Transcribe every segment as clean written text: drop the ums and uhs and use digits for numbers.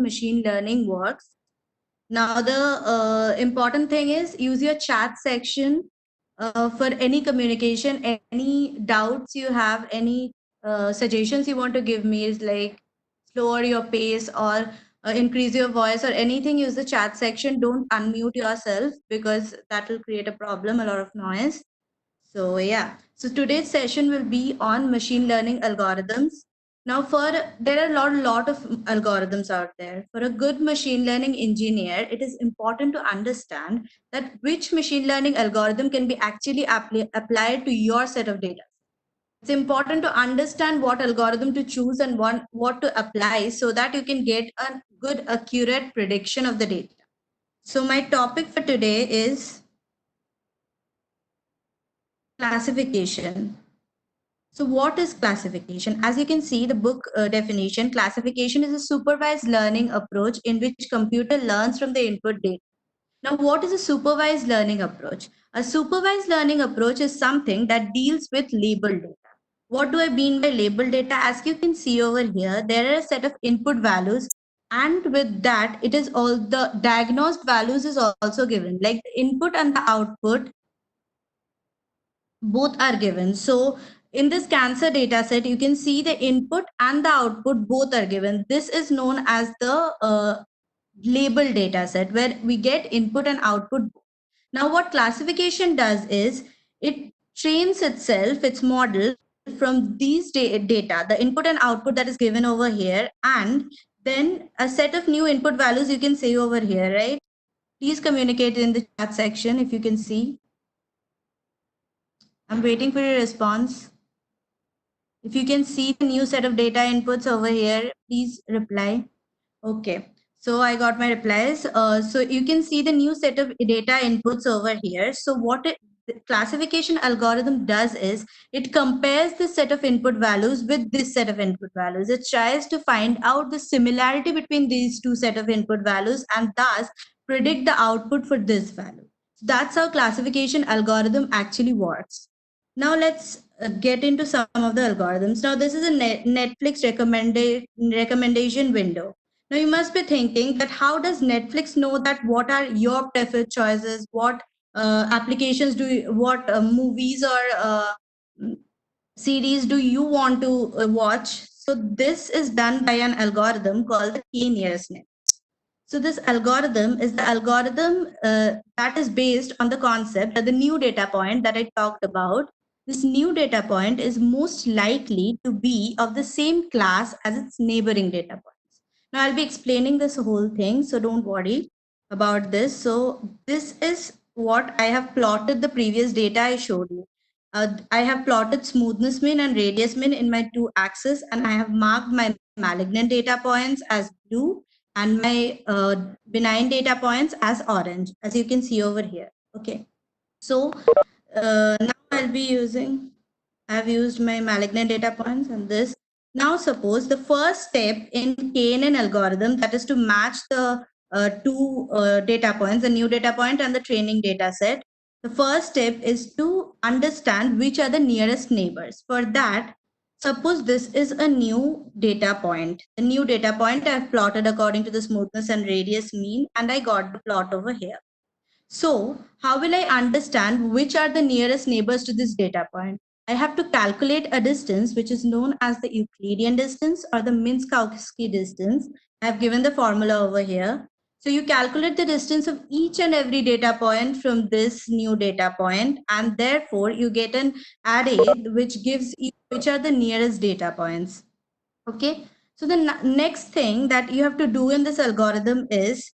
machine learning works. Now, the important thing is use your chat section for any communication, any doubts you have, any suggestions you want to give me is like lower your pace or increase your voice or anything, use the chat section. Don't unmute yourself because that will create a problem, a lot of noise. So yeah, so today's session will be on machine learning algorithms. Now, there are a lot of algorithms out there. For a good machine learning engineer, it is important to understand that which machine learning algorithm can be actually applied to your set of data. It's important to understand what algorithm to choose and what to apply so that you can get a good, accurate prediction of the data. So my topic for today is classification. So what is classification? As you can see, the book definition, classification is a supervised learning approach in which computer learns from the input data. Now, what is a supervised learning approach? A supervised learning approach is something that deals with labeled data. What do I mean by labeled data? As you can see over here, there are a set of input values, and with that, it is all the diagnosed values is also given, like the input and the output both are given. So in this cancer data set, you can see the input and the output both are given. This is known as the label data set where we get input and output. Now what classification does is it trains itself, its model from these data, the input and output that is given over here, and then a set of new input values you can see over here, right? Please communicate in the chat section if you can see. I'm waiting for your response. If you can see the new set of data inputs over here, please reply. Okay, so I got my replies. So you can see the new set of data inputs over here. So what the classification algorithm does is it compares this set of input values with this set of input values. It tries to find out the similarity between these two set of input values and thus predict the output for this value. So that's how classification algorithm actually works. Now let's get into some of the algorithms. Now this is a Netflix recommendation window. Now you must be thinking that how does Netflix know that what are your preferred choices, what applications do you, what movies or series do you want to watch? So this is done by an algorithm called the k-nearest neighbor. So this algorithm is the algorithm that is based on the concept that the new data point that I talked about, this new data point is most likely to be of the same class as its neighboring data points. Now I'll be explaining this whole thing, so don't worry about this. So this is what I have plotted the previous data I showed you. I have plotted smoothness mean and radius mean in my two axes, and I have marked my malignant data points as blue and my benign data points as orange, as you can see over here. Okay, so now I've used my malignant data points and this. Now suppose the first step in KNN algorithm, that is to match the two data points, the new data point and the training data set. The first step is to understand which are the nearest neighbors. For that, suppose this is a new data point. The new data point I've plotted according to the smoothness and radius mean, and I got the plot over here. So how will I understand which are the nearest neighbors to this data point? I have to calculate a distance which is known as the Euclidean distance or the Minkowski distance. I have given the formula over here. So you calculate the distance of each and every data point from this new data point, and therefore you get an array which gives you which are the nearest data points. Okay. So the next thing that you have to do in this algorithm is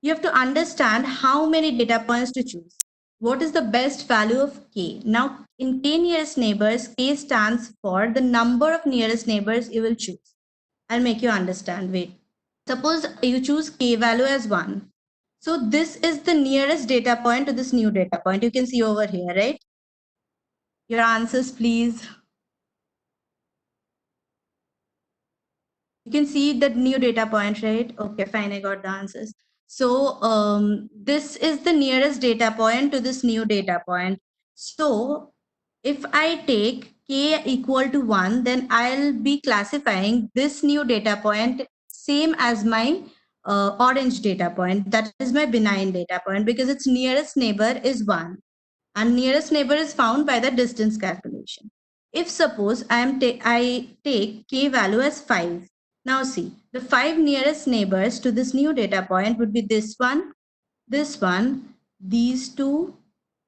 you have to understand how many data points to choose. What is the best value of k? Now, in k nearest neighbors, k stands for the number of nearest neighbors you will choose. I'll make you understand. Wait. Suppose you choose k value as 1. So this is the nearest data point to this new data point. You can see over here, right? Your answers, please. You can see the new data point, right? Okay, fine, I got the answers. So this is the nearest data point to this new data point. So if I take k equal to 1, then I'll be classifying this new data point same as my orange data point. That is my benign data point because its nearest neighbor is 1 and nearest neighbor is found by the distance calculation. If suppose I take k value as 5. Now see, the 5 nearest neighbors to this new data point would be this one, these two,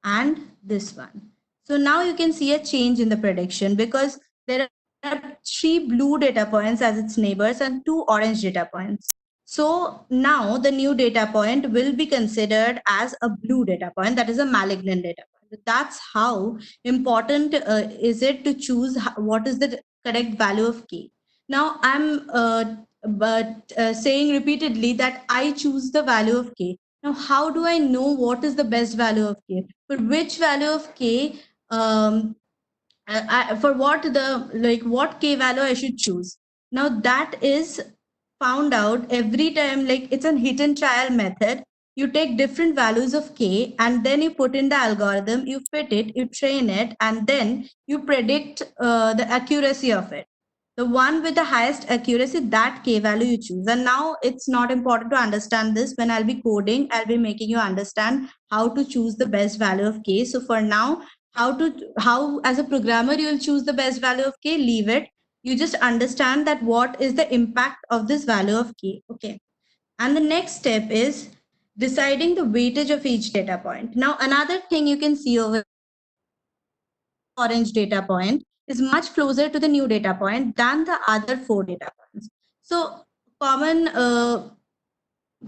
and this one. So now you can see a change in the prediction because there are 3 blue data points as its neighbors and 2 orange data points. So now the new data point will be considered as a blue data point, that is a malignant data point. That's how important is it to choose what is the correct value of k. Now I'm saying repeatedly that I choose the value of k. Now, how do I know what is the best value of k? For which value of k, for what the what k value I should choose? Now that is found out every time. Like it's a hit and trial method. You take different values of k and then you put in the algorithm. You fit it, you train it, and then you predict the accuracy of it. The one with the highest accuracy, that k value you choose. And now it's not important to understand this. When I'll be coding, I'll be making you understand how to choose the best value of k. So for now, how as a programmer you will choose the best value of k, leave it. You just understand that what is the impact of this value of k. Okay. And the next step is deciding the weightage of each data point. Now another thing you can see over orange data point is much closer to the new data point than the other 4 data points. So common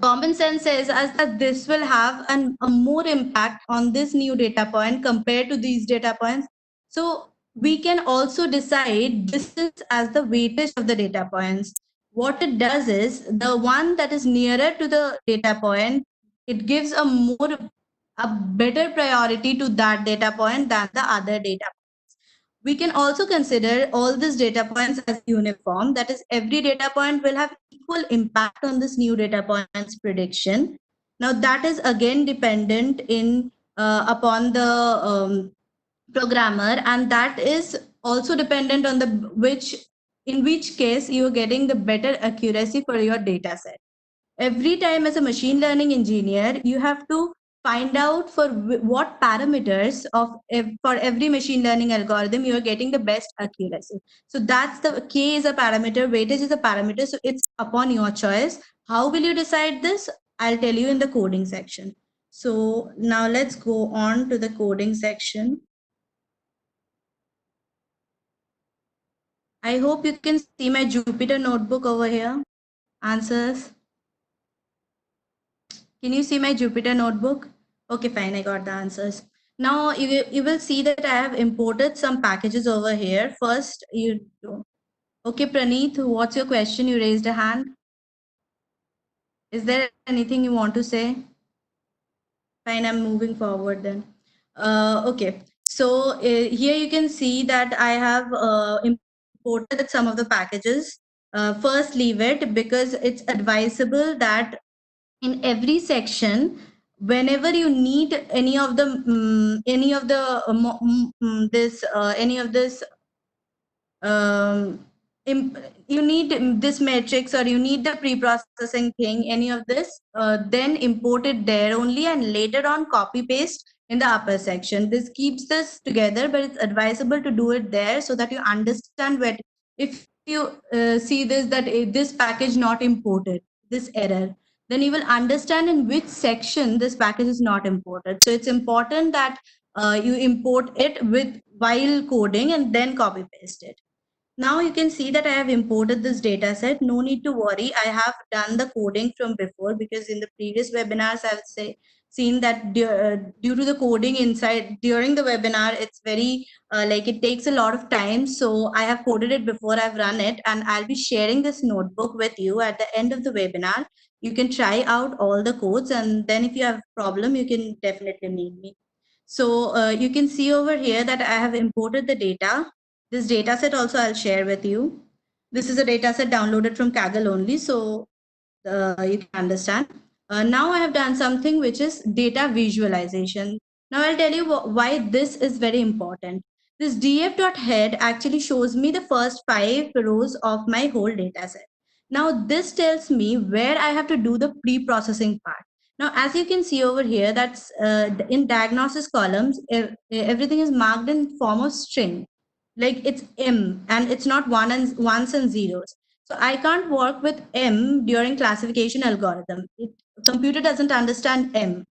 common sense says us that this will have a more impact on this new data point compared to these data points. So we can also decide distance as the weightage of the data points. What it does is the one that is nearer to the data point, it gives a better priority to that data point than the other data. We can also consider all these data points as uniform. That is, every data point will have equal impact on this new data point's prediction. Now, that is again dependent upon the programmer, and that is also dependent on the in which case you are getting the better accuracy for your data set. Every time as a machine learning engineer, you have to find out for what parameters for every machine learning algorithm you are getting the best accuracy. So that's the k is a parameter, weightage is a parameter, so it's upon your choice. How will you decide this? I'll tell you in the coding section. So now let's go on to the coding section. I hope you can see my Jupyter notebook over here. Answers. Can you see my Jupyter notebook? Okay, fine, I got the answers. Now you will see that I have imported some packages over here. First, okay, Praneeth, what's your question? You raised a hand. Is there anything you want to say? Fine, I'm moving forward then. Okay, so here you can see that I have imported some of the packages. First, leave it because it's advisable that in every section, whenever you need any of the any of this um, you need this matrix or you need the pre-processing thing, any of this, then import it there only and later on copy paste in the upper section. This keeps this together, but it's advisable to do it there so that you understand where. If you see this, that this package not imported, this error, then you will understand in which section this package is not imported. So it's important that you import it with while coding and then copy paste it. Now you can see that I have imported this data set. No need to worry. I have done the coding from before because in the previous webinars, I've seen that due to the coding inside during the webinar, it's very like it takes a lot of time. So I have coded it before I've run it, and I'll be sharing this notebook with you at the end of the webinar. You can try out all the codes, and then if you have a problem, you can definitely need me. So you can see over here that I have imported the data. This data set also I'll share with you. This is a data set downloaded from Kaggle only, so you can understand. Now I have done something which is data visualization. Now I'll tell you why this is very important. This df.head actually shows me the first 5 rows of my whole data set. Now this tells me where I have to do the pre-processing part. Now, as you can see over here, that's in diagnosis columns, everything is marked in form of string, like it's M, and it's not ones and zeros. So I can't work with M during classification algorithm. Computer doesn't understand M.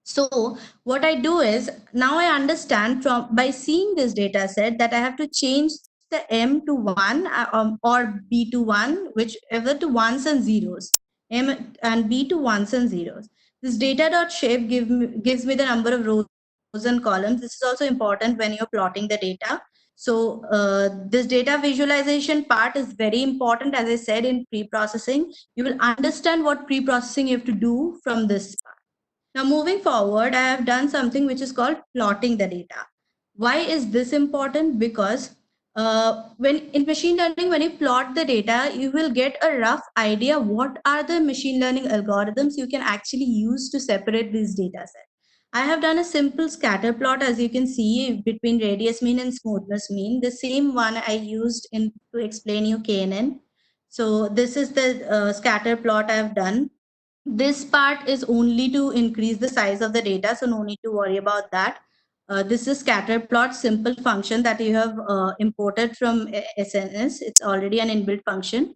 So what I do is, now I understand from by seeing this data set that I have to change the M to 1 or B to 1, whichever, to ones and zeros. M and B to ones and zeros. This data.shape gives me the number of rows and columns. This is also important when you're plotting the data. So this data visualization part is very important. As I said, in pre-processing, you will understand what pre-processing you have to do from this part. Now, moving forward, I have done something which is called plotting the data. Why is this important? Because when in machine learning, when you plot the data, you will get a rough idea what are the machine learning algorithms you can actually use to separate these data sets. I have done a simple scatter plot, as you can see, between radius mean and smoothness mean. The same one I used to explain you KNN. So this is the scatter plot I've done. This part is only to increase the size of the data, so no need to worry about that. This is scatter plot simple function that you have imported from SNS. It's already an inbuilt function.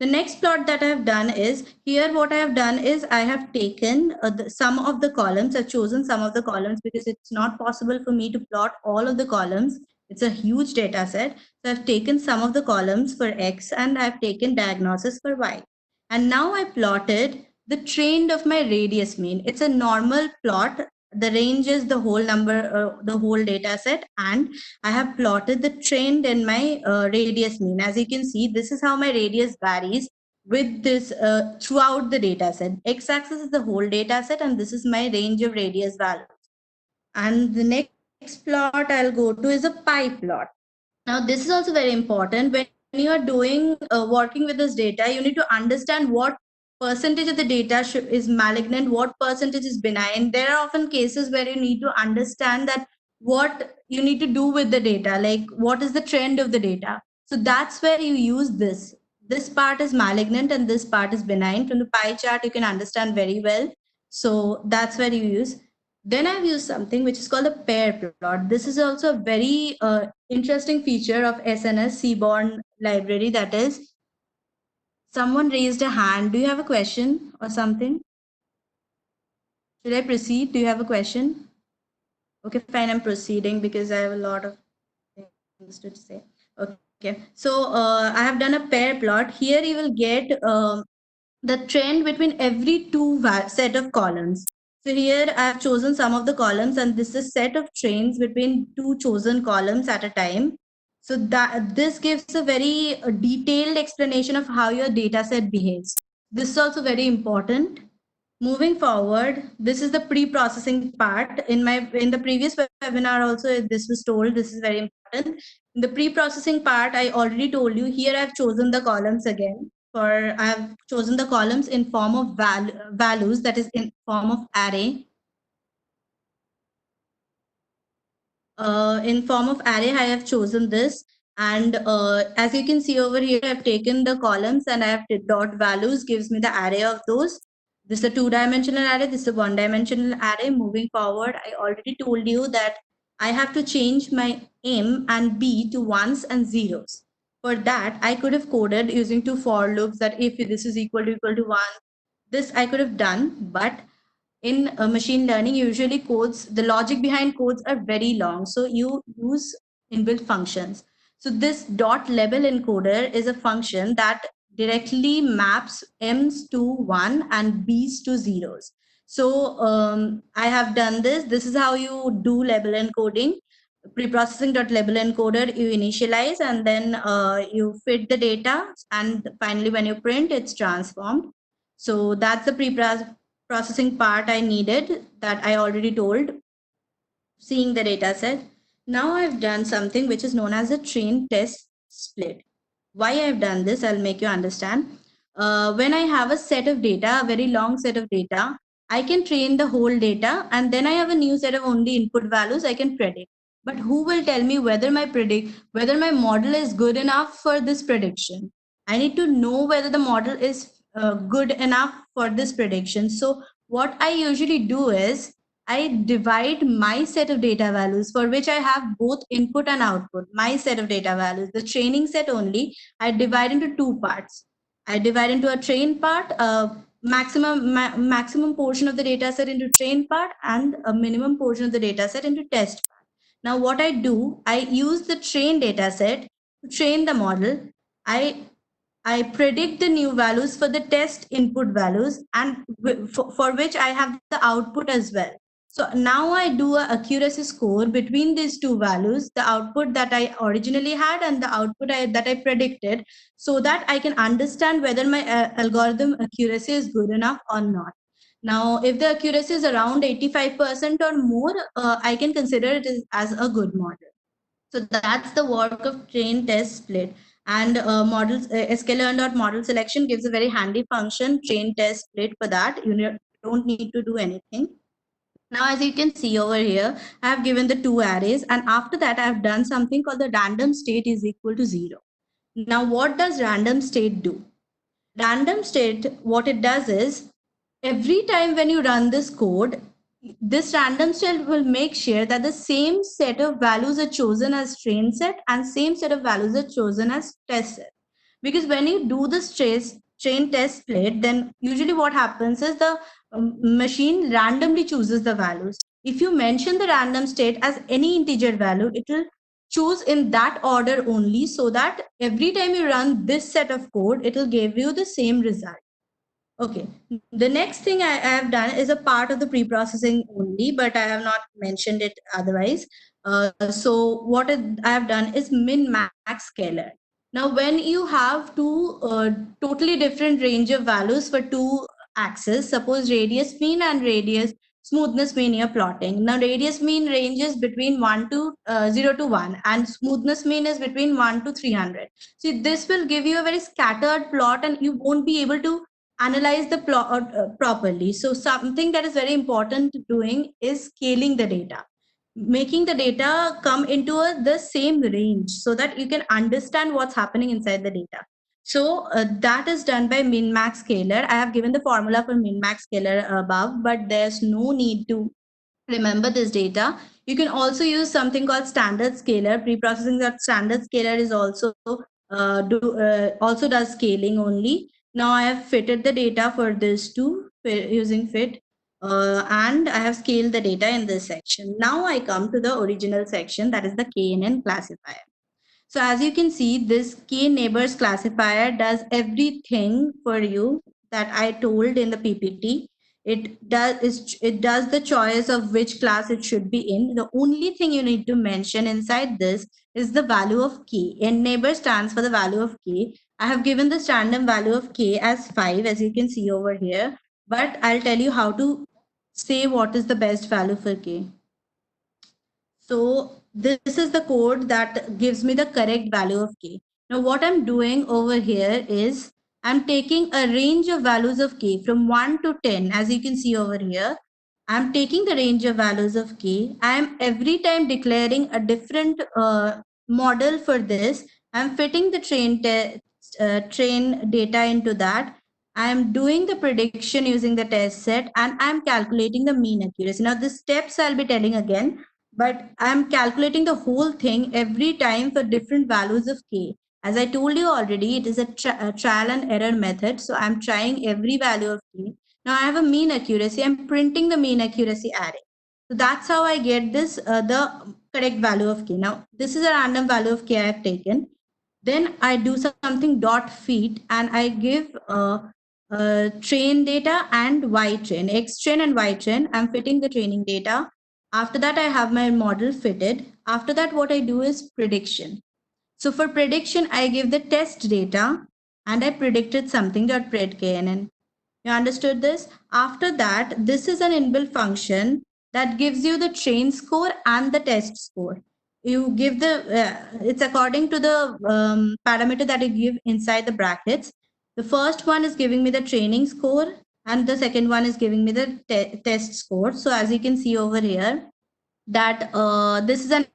The next plot that I have done is, here what I have done is I have taken some of the columns. I've chosen some of the columns because it's not possible for me to plot all of the columns. It's a huge data set. So I've taken some of the columns for X and I've taken diagnosis for Y. And now I plotted the trend of my radius mean. It's a normal plot. The range is the whole number, the whole data set, and I have plotted the trend in my radius mean. As you can see, this is how my radius varies with this throughout the data set. X-axis is the whole data set, and this is my range of radius values. And the next plot I'll go to is a pie plot. Now, this is also very important. When you are doing working with this data, you need to understand what percentage of the data is malignant, what percentage is benign. There are often cases where you need to understand that what you need to do with the data, like what is the trend of the data. So that's where you use this. This part is malignant and this part is benign. From the pie chart, you can understand very well. So that's where you use. Then I've used something which is called a pair plot. This is also a very interesting feature of SNS Seaborn library. That is, someone raised a hand. Do you have a question or something? Should I proceed? Do you have a question? Okay, fine. I'm proceeding because I have a lot of things to say. Okay, so I have done a pair plot. Here you will get the trend between every two set of columns. So here I have chosen some of the columns, and this is set of trends between two chosen columns at a time. So that this gives a very detailed explanation of how your data set behaves. This is also very important. Moving forward, this is the pre-processing part. In the previous webinar also this was told, this is very important. In the pre-processing part, I already told you, here I've chosen the columns again. I have chosen the columns in form of values, that is in form of array. In form of array, I have chosen this. And as you can see over here, I've taken the columns and I have dot values gives me the array of those. This is a two-dimensional array. This is a one-dimensional array. Moving forward, I already told you that I have to change my M and B to ones and zeros. For that, I could have coded using two for loops that if this is equal to 1, this I could have done, but in machine learning, usually the logic behind codes are very long. So you use inbuilt functions. So this dot label encoder is a function that directly maps M's to 1 and B's to zeros. So I have done this. This is how you do label encoding. Pre-processing.label encoder, you initialize and then you fit the data. And finally, when you print, it's transformed. So that's the processing part I needed that I already told, seeing the data set. Now I've done something which is known as a train test split. Why I've done this, I'll make you understand. When I have a set of data, a very long set of data, I can train the whole data and then I have a new set of only input values I can predict. But who will tell me whether my model is good enough for this prediction? I need to know whether the model is good enough for this prediction. So what I usually do is I divide my set of data values for which I have both input and output. My set of data values, the training set only, I divide into two parts. I divide into a train part, maximum portion of the data set into train part, and a minimum portion of the data set into test part. Now, what I do, I use the train data set to train the model. I predict the new values for the test input values, and for which I have the output as well. So now I do a accuracy score between these two values, the output that I originally had and the output that I predicted, so that I can understand whether my algorithm accuracy is good enough or not. Now, if the accuracy is around 85% or more, I can consider it as a good model. So that's the work of train test split. And models sklearn.model selection gives a very handy function, train test split, for that. You don't need to do anything. Now, as you can see over here, I have given the two arrays, and after that, I have done something called the random state is equal to 0. Now, what does random state do? Random state, what it does is, every time when you run this code, this random state will make sure that the same set of values are chosen as train set and same set of values are chosen as test set. Because when you do this train test split, then usually what happens is the machine randomly chooses the values. If you mention the random state as any integer value, it will choose in that order only, so that every time you run this set of code, it will give you the same result. Okay. The next thing I have done is a part of the pre-processing only, but I have not mentioned it otherwise. So what I have done is min-max scalar. Now, when you have two totally different range of values for two axes, suppose radius mean and radius smoothness mean you're plotting. Now, radius mean ranges between 0 to 1, and smoothness mean is between 1 to 300. See, this will give you a very scattered plot, and you won't be able to analyze the plot properly. So something that is very important doing is scaling the data, making the data come into the same range so that you can understand what's happening inside the data. So that is done by min-max scalar. I have given the formula for min-max scalar above, but there's no need to remember this data. You can also use something called standard scalar. Pre-processing that standard scalar is also does scaling only. Now I have fitted the data for this too using fit, and I have scaled the data in this section. Now I come to the original section, that is the KNN classifier. So as you can see, this K neighbors classifier does everything for you that I told in the PPT. It does the choice of which class it should be in. The only thing you need to mention inside this is the value of K. And neighbor stands for the value of K. I have given this random value of K as 5, as you can see over here. But I'll tell you how to say what is the best value for K. So this is the code that gives me the correct value of K. Now what I'm doing over here is I'm taking a range of values of K from 1 to 10, as you can see over here. I'm taking the range of values of K. I'm every time declaring a different model for this. I'm fitting the train data into that. I'm doing the prediction using the test set, and I'm calculating the mean accuracy. Now the steps I'll be telling again, but I'm calculating the whole thing every time for different values of K. As I told you already, it is a trial and error method. So I'm trying every value of K. Now I have a mean accuracy. I'm printing the mean accuracy array. So that's how I get this, the correct value of K. Now this is a random value of K I have taken. Then I do something dot feed, and I give train data and Y train, X train and Y train. I'm fitting the training data. After that, I have my model fitted. After that, what I do is prediction. So for prediction, I give the test data and I predicted something dot pred knn. You understood this? After that, this is an inbuilt function that gives you the train score and the test score. You give it's according to the parameter that you give inside the brackets. The first one is giving me the training score, and the second one is giving me the test score. So as you can see over here, that this is an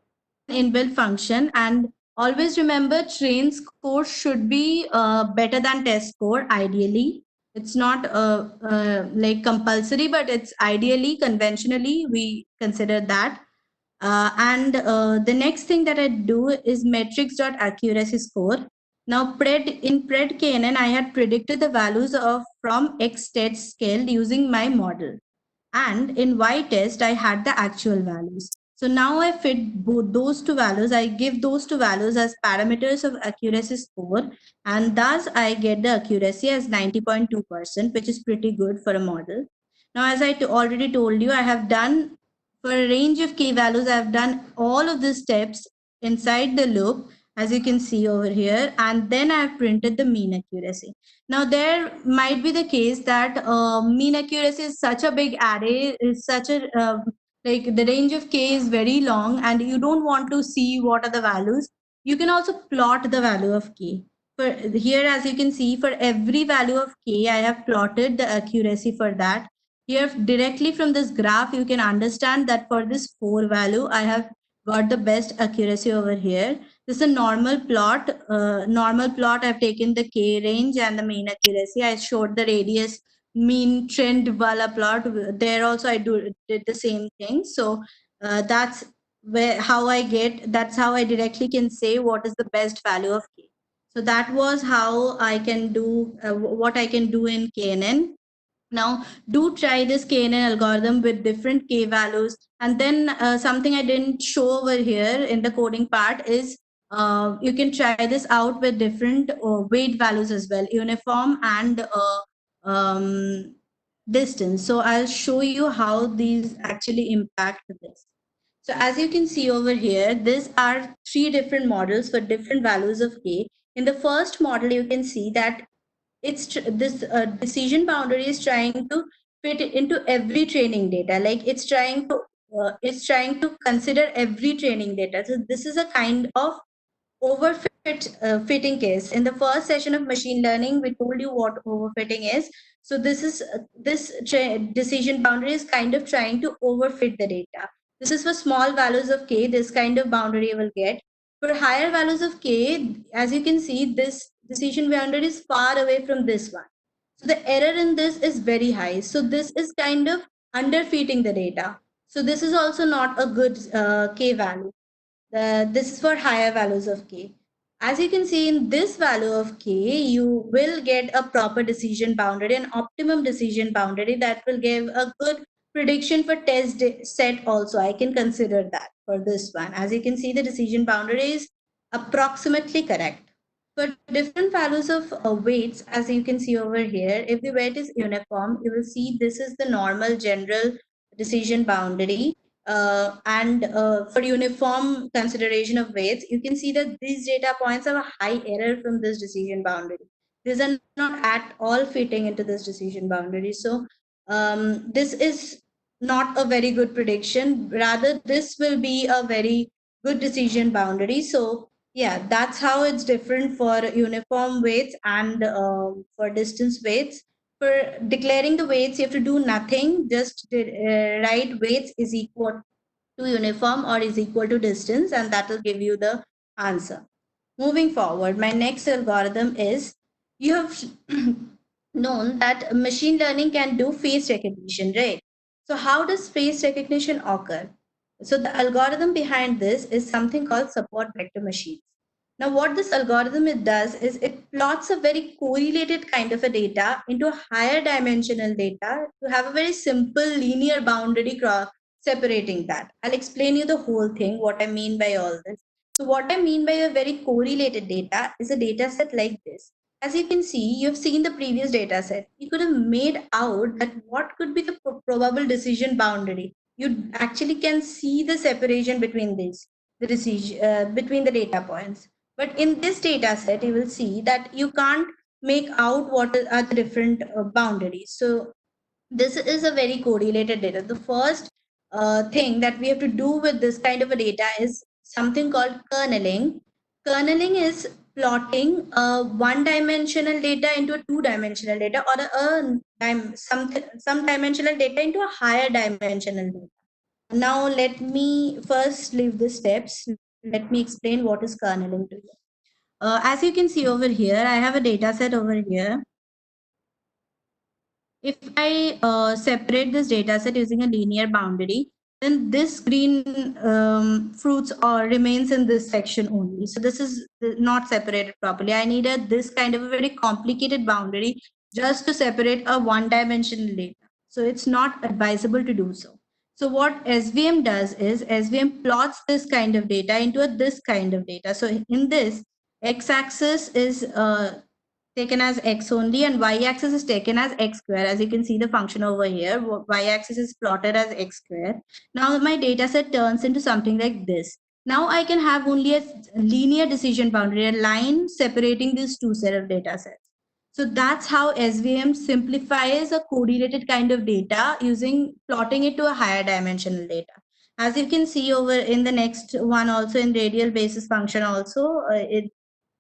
inbuilt function, and Always remember, train score should be better than test score, ideally. It's not like compulsory, but it's ideally, conventionally, we consider that. And the next thing that I do is metrics.accuracy score. Now, in Pred KNN, I had predicted the values of from X test scale using my model. And in Y test, I had the actual values. So now I fit both those two values. I give those two values as parameters of accuracy score, and thus I get the accuracy as 90.2%, which is pretty good for a model. Now, as I already told you, I have done for a range of key values, I've done all of the steps inside the loop, as you can see over here, and then I've printed the mean accuracy. Now, there might be the case that mean accuracy is such a big array, is such a like the range of k is very long, and you don't want to see what are the values. You can also plot the value of k. For here, as you can see, for every value of k, I have plotted the accuracy for that. Here, directly from this graph, you can understand that for this 4 value, I have got the best accuracy over here. This is a normal plot. Normal plot, I've taken the k range and the mean accuracy. I showed the radius mean trend wala plot. There also I did the same thing. So that's that's how I directly can say what is the best value of k. So that was how I can do what I can do in KNN. Now, do try this KNN algorithm with different K values. And then something I didn't show over here in the coding part is you can try this out with different weight values as well, uniform and distance. So I'll show you how these actually impact this. So as you can see over here, these are 3 different models for different values of K. In the first model, you can see that this decision boundary is trying to fit it into every training data, like it's trying to consider every training data. So this is a kind of fitting case. In the first session of machine learning, we told you what overfitting is. So this decision boundary is kind of trying to overfit the data. This is for small values of k, this kind of boundary you will get. For higher values of k, as you can see, this decision boundary is far away from this one. So the error in this is very high. So this is kind of underfitting the data. So this is also not a good k value. This is for higher values of k. As you can see in this value of k, you will get a proper decision boundary, an optimum decision boundary that will give a good prediction for test set also. I can consider that for this one. As you can see, the decision boundary is approximately correct. For different values of weights, as you can see over here, if the weight is uniform, you will see this is the normal general decision boundary. And for uniform consideration of weights, you can see that these data points have a high error from this decision boundary. These are not at all fitting into this decision boundary. So this is not a very good prediction. Rather, this will be a very good decision boundary. So yeah, that's how it's different for uniform weights and for distance weights. For declaring the weights, you have to do nothing. Just write weights is equal to uniform or is equal to distance, and that will give you the answer. Moving forward, my next algorithm is, you have known that machine learning can do face recognition, right? So how does face recognition occur? So the algorithm behind this is something called support vector machines. Now, what this algorithm it does is it plots a very correlated kind of a data into a higher dimensional data to have a very simple linear boundary separating that. I'll explain you the whole thing, what I mean by all this. So what I mean by a very correlated data is a data set like this. As you can see, you've seen the previous data set. You could have made out that what could be the probable decision boundary. You actually can see the separation between the decision, between the data points. But in this data set, you will see that you can't make out what are the different boundaries. So this is a very correlated data. The first thing that we have to do with this kind of a data is something called kerneling. Kerneling is plotting one dimensional data into a two dimensional data, or some dimensional data into a higher dimensional data. Now let me first leave the steps. let me explain what is kerneling to you. As you can see over here, I have a data set over here. If I separate this data set using a linear boundary, then this green fruits or remains in this section only. So this is not separated properly. I needed this kind of a very complicated boundary just to separate a one-dimensional data. So it's not advisable to do so. So what SVM does is SVM plots this kind of data into this kind of data. So in this, x-axis is taken as x only and y-axis is taken as x square. As you can see the function over here, y-axis is plotted as x square. Now my data set turns into something like this. Now I can have only a linear decision boundary, a line separating these two set of data sets. So that's how SVM simplifies a correlated kind of data using plotting it to a higher dimensional data. As you can see over in the next one also, in radial basis function also,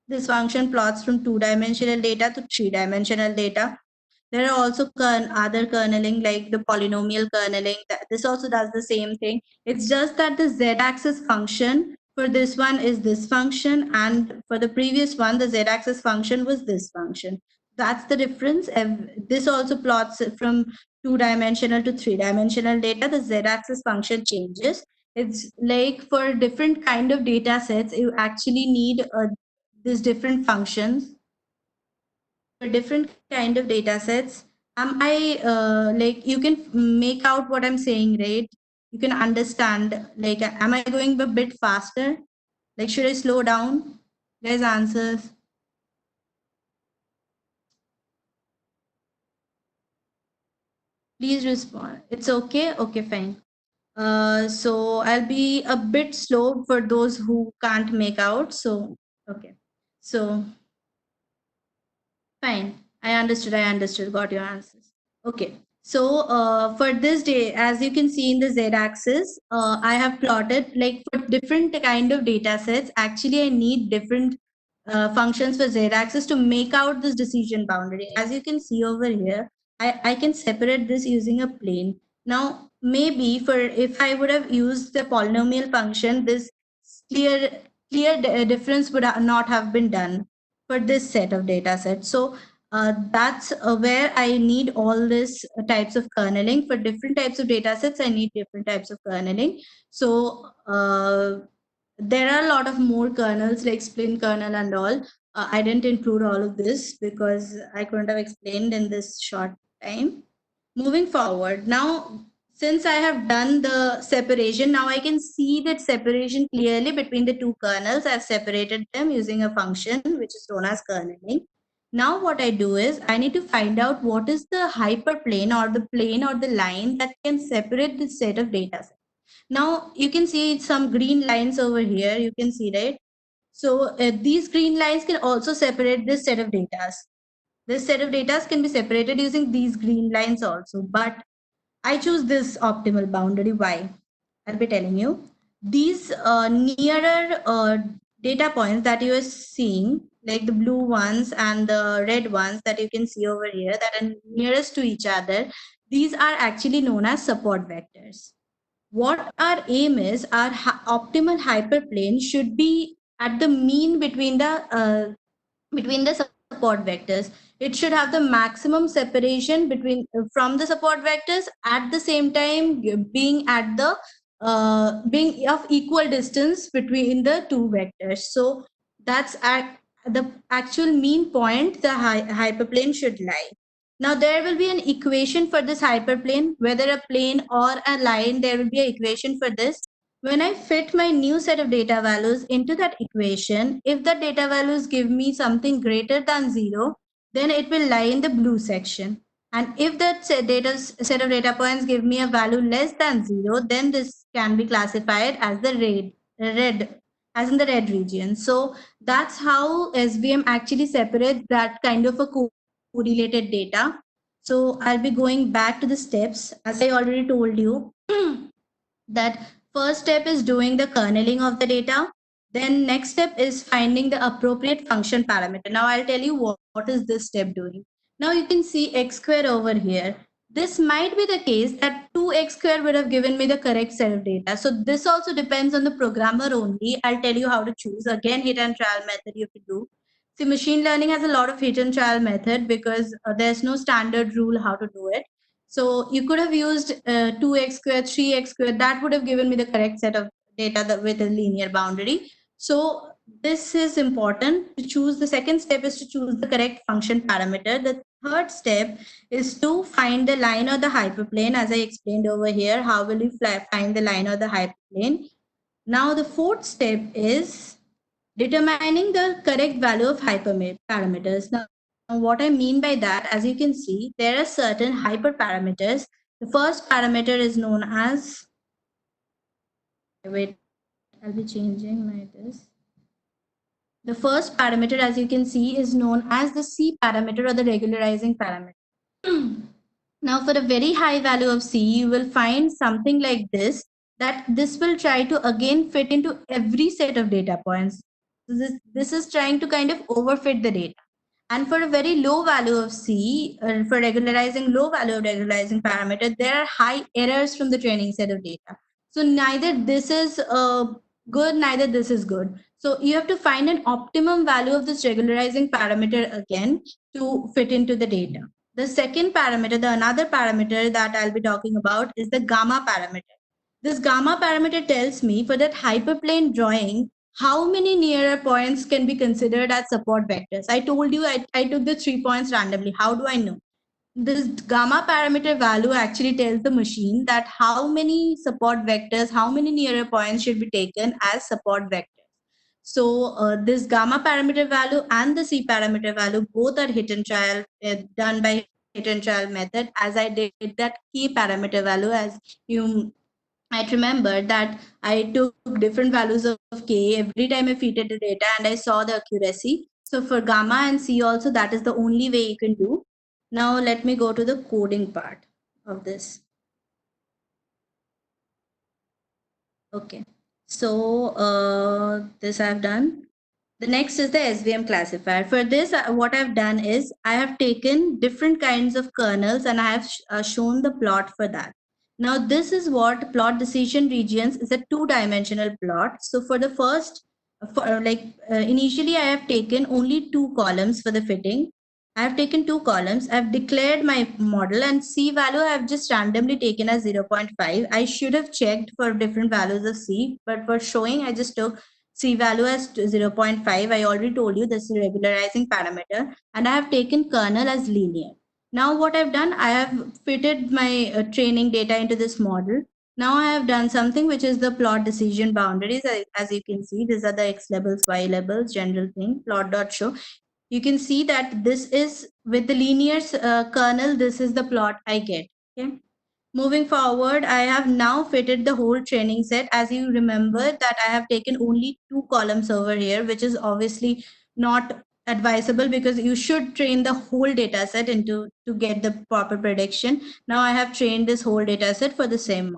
this function plots from two-dimensional data to three-dimensional data. There are also other kerneling like the polynomial kerneling. This also does the same thing. It's just that the z-axis function for this one is this function, and for the previous one, the z-axis function was this function. That's the difference. This also plots from two-dimensional to three-dimensional data. The z-axis function changes. It's like for different kind of data sets, you actually need these different functions for different kind of data sets. Am I like, you can make out what I'm saying, right? You can understand, like, am I going a bit faster? Like, should I slow down? Guys, answers. Please respond. It's okay. Okay, fine. So I'll be a bit slow for those who can't make out. So, okay. So fine. I understood. I understood. Got your answers. Okay. So for this day, as you can see in the z-axis, I have plotted like for different kind of data sets. Actually, I need different functions for z-axis to make out this decision boundary. As you can see over here, I can separate this using a plane. Now, maybe for if I would have used the polynomial function, this clear difference would not have been done for this set of data sets. So that's where I need all this types of kerneling. For different types of data sets, I need different types of kerneling. So there are a lot of more kernels like splint kernel and all. I didn't include all of this because I couldn't have explained in this short time. Moving forward, now since I have done the separation, now I can see that separation clearly between the two kernels. I've separated them using a function which is known as kerneling. Now what I do is I need to find out what is the hyperplane or the plane or the line that can separate this set of data sets. Now you can see some green lines over here. You can see, right? So these green lines can also separate this set of data. This set of data can be separated using these green lines also, but I choose this optimal boundary. Why? I'll be telling you. These nearer data points that you are seeing, like the blue ones and the red ones that you can see over here, that are nearest to each other, these are actually known as support vectors. What our aim is, our optimal hyperplane should be at the mean between the support vectors. It should have the maximum separation between from the support vectors, at the same time being at the being of equal distance between the two vectors. So that's at the actual mean point the hyperplane should lie. Now there will be an equation for this hyperplane, whether a plane or a line, there will be an equation for this. When I fit my new set of data values into that equation, if the data values give me something greater than 0, then it will lie in the blue section. And if that set of data points give me a value less than 0, then this can be classified as the red, as in the red region. So that's how SVM actually separates that kind of a correlated data. So I'll be going back to the steps. As I already told you, that first step is doing the kerneling of the data. Then next step is finding the appropriate function parameter. Now I'll tell you what is this step doing. Now you can see x square over here. This might be the case that 2x square would have given me the correct set of data. So this also depends on the programmer only. I'll tell you how to choose. Again, hit and trial method you have to do. See, machine learning has a lot of hit and trial method because there's no standard rule how to do it. So you could have used 2x square, 3x square. That would have given me the correct set of data with a linear boundary. So this is important to choose. The second step is to choose the correct function parameter. The third step is to find the line or the hyperplane, as I explained over here. How will you find the line or the hyperplane? Now the fourth step is determining the correct value of hyperparameters. Now, what I mean by that, as you can see, there are certain hyperparameters. The first parameter is known as, wait, I'll be changing my this. The first parameter, as you can see, is known as the C parameter or the regularizing parameter. Now, for a very high value of C, you will find something like this, that this will try to again fit into every set of data points. So this is trying to kind of overfit the data. And for a very low value of C, for regularizing low value of regularizing parameter, there are high errors from the training set of data. So neither this is good, neither this is good. So you have to find an optimum value of this regularizing parameter again to fit into the data. The second parameter, the another parameter that I'll be talking about is the gamma parameter. This gamma parameter tells me for that hyperplane drawing, how many nearer points can be considered as support vectors. I told you I took the 3 points randomly. How do I know? This gamma parameter value actually tells the machine that how many support vectors, how many nearer points should be taken as support vectors. So this gamma parameter value and the C parameter value both are hit and trial done by hit and trial method, as I did that key parameter value. As you might remember that I took different values of K every time I feeded the data and I saw the accuracy. So for gamma and C also, that is the only way you can do. Now let me go to the coding part of this. Okay, so this I've done. The next is the SVM classifier. For this, what I've done is I have taken different kinds of kernels and I have shown the plot for that. Now, this is what plot decision regions is, a two-dimensional plot. So for the first, initially I have taken only two columns for the fitting. I have taken two columns. I've declared my model, and C value I have just randomly taken as 0.5. I should have checked for different values of C, but for showing, I just took C value as 0.5. I already told you this is a regularizing parameter, and I have taken kernel as linear. Now what I've done, I have fitted my training data into this model. Now I have done something which is the plot decision boundaries. As you can see, these are the X labels, Y labels, general thing, plot dot show. You can see that this is with the linear kernel, this is the plot I get. Okay. Moving forward, I have now fitted the whole training set. As you remember that I have taken only two columns over here, which is obviously not advisable because you should train the whole data set into to get the proper prediction. Now I have trained this whole data set for the same.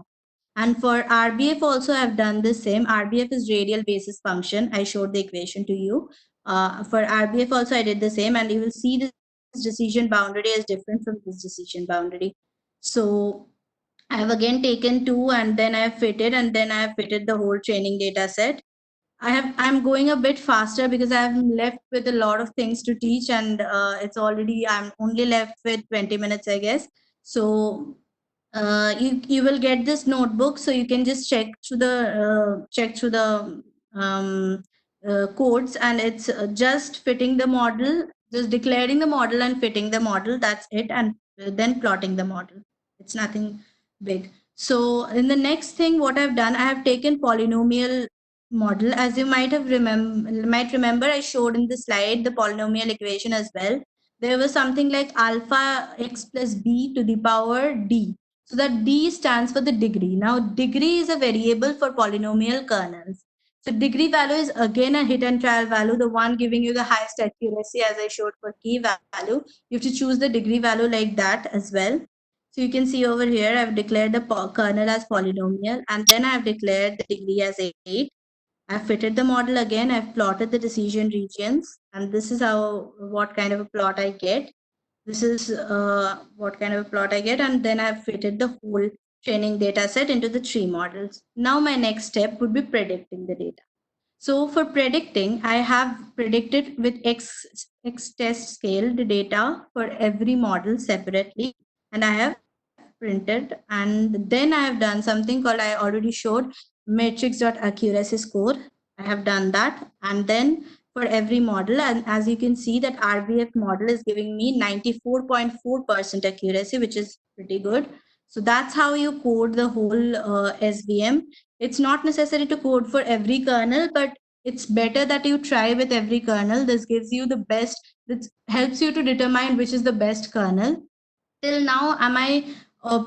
And for RBF also I've done the same. RBF is radial basis function. I showed the equation to you. For RBF also I did the same, and you will see this decision boundary is different from this decision boundary. So I have again taken two and then I have fitted, and then I have fitted the whole training data set. I'm going a bit faster because I'm left with a lot of things to teach, and I'm only left with 20 minutes, I guess. So you will get this notebook, so you can just check through the codes, and it's just fitting the model, just declaring the model and fitting the model. That's it, and then plotting the model. It's nothing big. So in the next thing, what I've done, I have taken polynomial model. As you might remember, I showed in the slide the polynomial equation as well. There was something like alpha x plus b to the power d. So that d stands for the degree. Now degree is a variable for polynomial kernels. So degree value is again a hit and trial value, the one giving you the highest accuracy, as I showed for key value. You have to choose the degree value like that as well. So you can see over here, I've declared the kernel as polynomial, and then I've declared the degree as 8. I've fitted the model again, I've plotted the decision regions, and this is what kind of a plot I get. This is what kind of a plot I get, and then I've fitted the whole training data set into the tree models. Now my next step would be predicting the data. So for predicting, I have predicted with X test scaled data for every model separately, and I have printed. And then I have done something called, I already showed, matrix.accuracy score. I have done that. And then for every model, and as you can see that RBF model is giving me 94.4% accuracy, which is pretty good. So that's how you code the whole SVM. It's not necessary to code for every kernel, but it's better that you try with every kernel. This gives you the best, this helps you to determine which is the best kernel. Till now, am I